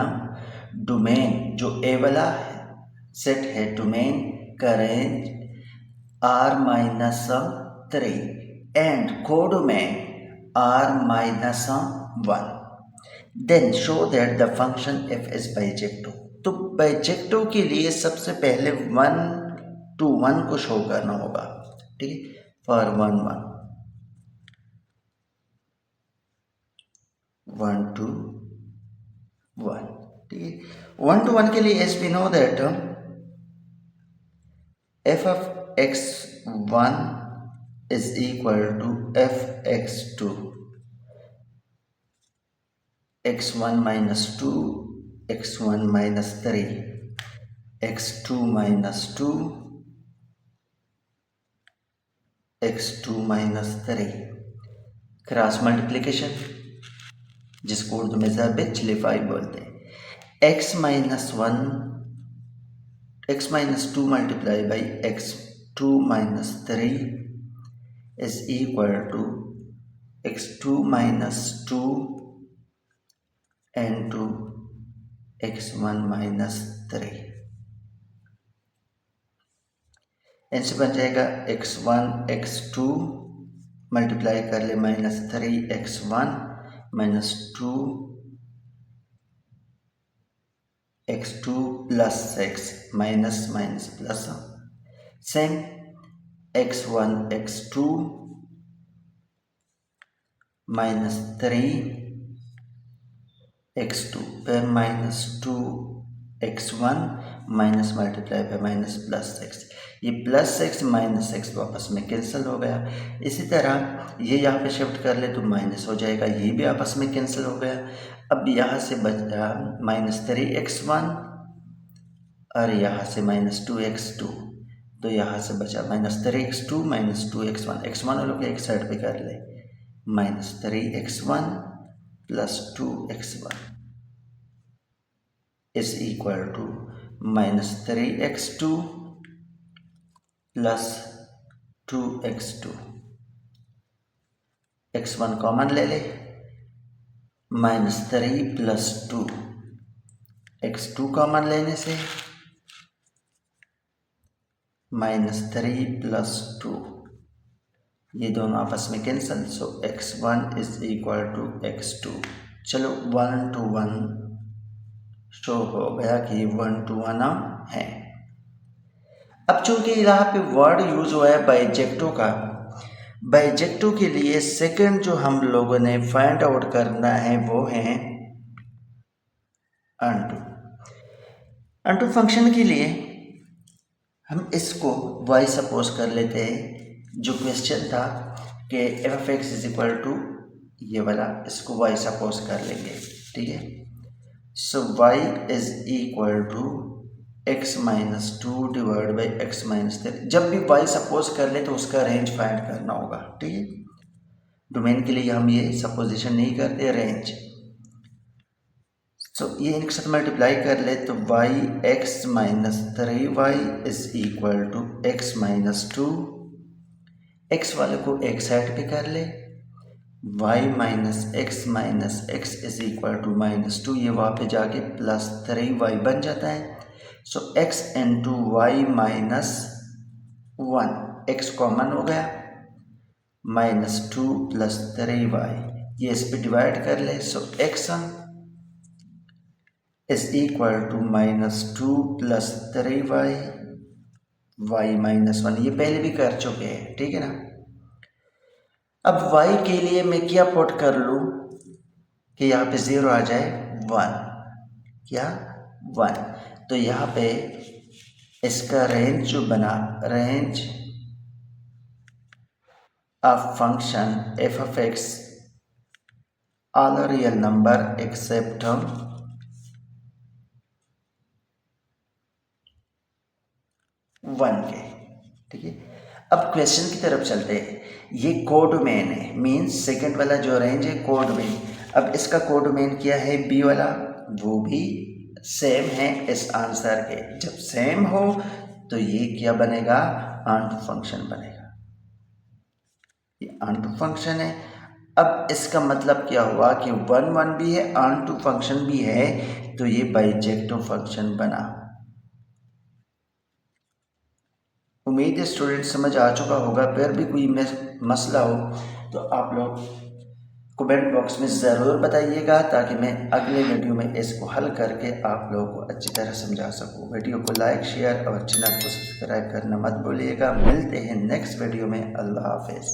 domain जो a वाला सेट है डोमेन का range r-3 and codomain r-1, then show that the function f is bijective. तो बाइजेक्टिव के लिए सबसे पहले 1 to 1 को शो करना होगा, ठीक है। फॉर 1 to 1, ठीक है। 1 to 1 के लिए as we know that f of x1 is equal to f x2, x1 minus 2, x1 minus 3, x2 minus 2, x2 minus 3। Cross multiplication जिसको उर्दू में ज़रब चिलिफाई बोलते हैं। x minus 1, x minus 2 multiplied by x2 minus 3 is equal to x2 minus 2 into x1 minus 3। इनसे बन जाएगा x1 x2 मल्टीप्लाई कर ले -3x1 minus 2 x2 plus 6 minus plus same x1 x2 minus 3 x2 फिर minus 2 x1 minus multiply by minus plus 6, ये प्लस 6 माइनस 6 आपस में कैंसिल हो गया। इसी तरह ये यहाँ पे शिफ्ट कर ले तो माइनस हो जाएगा, ये भी आपस में कैंसिल हो गया। अब यहाँ से बच रहा -3x1 और यहाँ से -2x2, तो यहाँ से बचा -3x2 -2x1, x1 लोग एक साइड पे कर ले, -3x1 plus 2x1 is equal to -3x2 plus 2x2, x1 common ले ले, -3 प्लस 2, x2 कॉमन लेने से -3 प्लस 2, ये दोनों आपस में cancel, so x1 is equal to x2। चलो 1 to 1 शो हो गया कि 1 to 1 है। अब चूंकि यहाँ पे वर्ड यूज हुआ है बाइजेक्टिव का, बाइजेक्टिव के लिए सेकंड जो हम लोगों ने फाइंड आउट करना है वो है अनटू। अनटू फंक्शन के लिए हम इसको y सपोज कर लेते हैं। जो क्वेश्चन था कि f of x is equal to ये वाला, इसको y सपोज कर लेंगे, ठीक है। So y is equal to x minus 2 divide by x minus 3। जब भी y सपोज कर ले तो उसका रेंज फाइंड करना होगा, ठीक है। डोमेन के लिए हम ये सपोजिशन नहीं करते, रेंज। सो ये इनके साथ मल्टीप्लाई कर ले तो y x minus 3y is equal to x minus 2। x वाले को एक साइड पे कर ले, y minus x is equal to minus 2, ये वहाँ पे जाके प्लस 3y बन जाता है। So x into y minus 1, x common हो गया, माइनस 2 प्लस 3y, ये इस पे डिवाइड कर ले। So x is equal to minus 2 plus 3y, y minus 1, ये पहले भी कर चुके हैं, ठीक है ना। अब y के लिए मैं क्या पुट कर लूँ कि यहाँ पे 0 आ जाए, 1, क्या 1। तो यहाँ पे इसका रेंज जो बना, range of function F of x all real number accept 1 के, ठीक है। अब क्वेश्चन की तरफ चलते हैं। ये कोडोमेन है, मीन्स सेकंड वाला जो रेंज है कोडोमेन। अब इसका कोडोमेन क्या है, बी वाला, वो भी सेम है इस आंसर के। जब सेम हो तो ये क्या बनेगा, ऑन टू फंक्शन बनेगा, ये ऑन टू फंक्शन है। अब इसका मतलब क्या हुआ कि 1 1 भी है, ऑन टू फंक्शन भी है, तो ये बाइजेक्टिव फंक्शन बना। उम्मीद है स्टूडेंट समझ आ चुका होगा। फिर भी कोई मसला हो तो आप लोग कमेंट बॉक्स में ज़रूर बताइएगा, ताकि मैं अगले वीडियो में इसको हल करके आप लोगों को अच्छी तरह समझा सकूं। वीडियो को लाइक, शेयर और चैनल को सब्सक्राइब करना मत भूलिएगा। मिलते हैं नेक्स्ट वीडियो में। अल्लाह हाफिज़।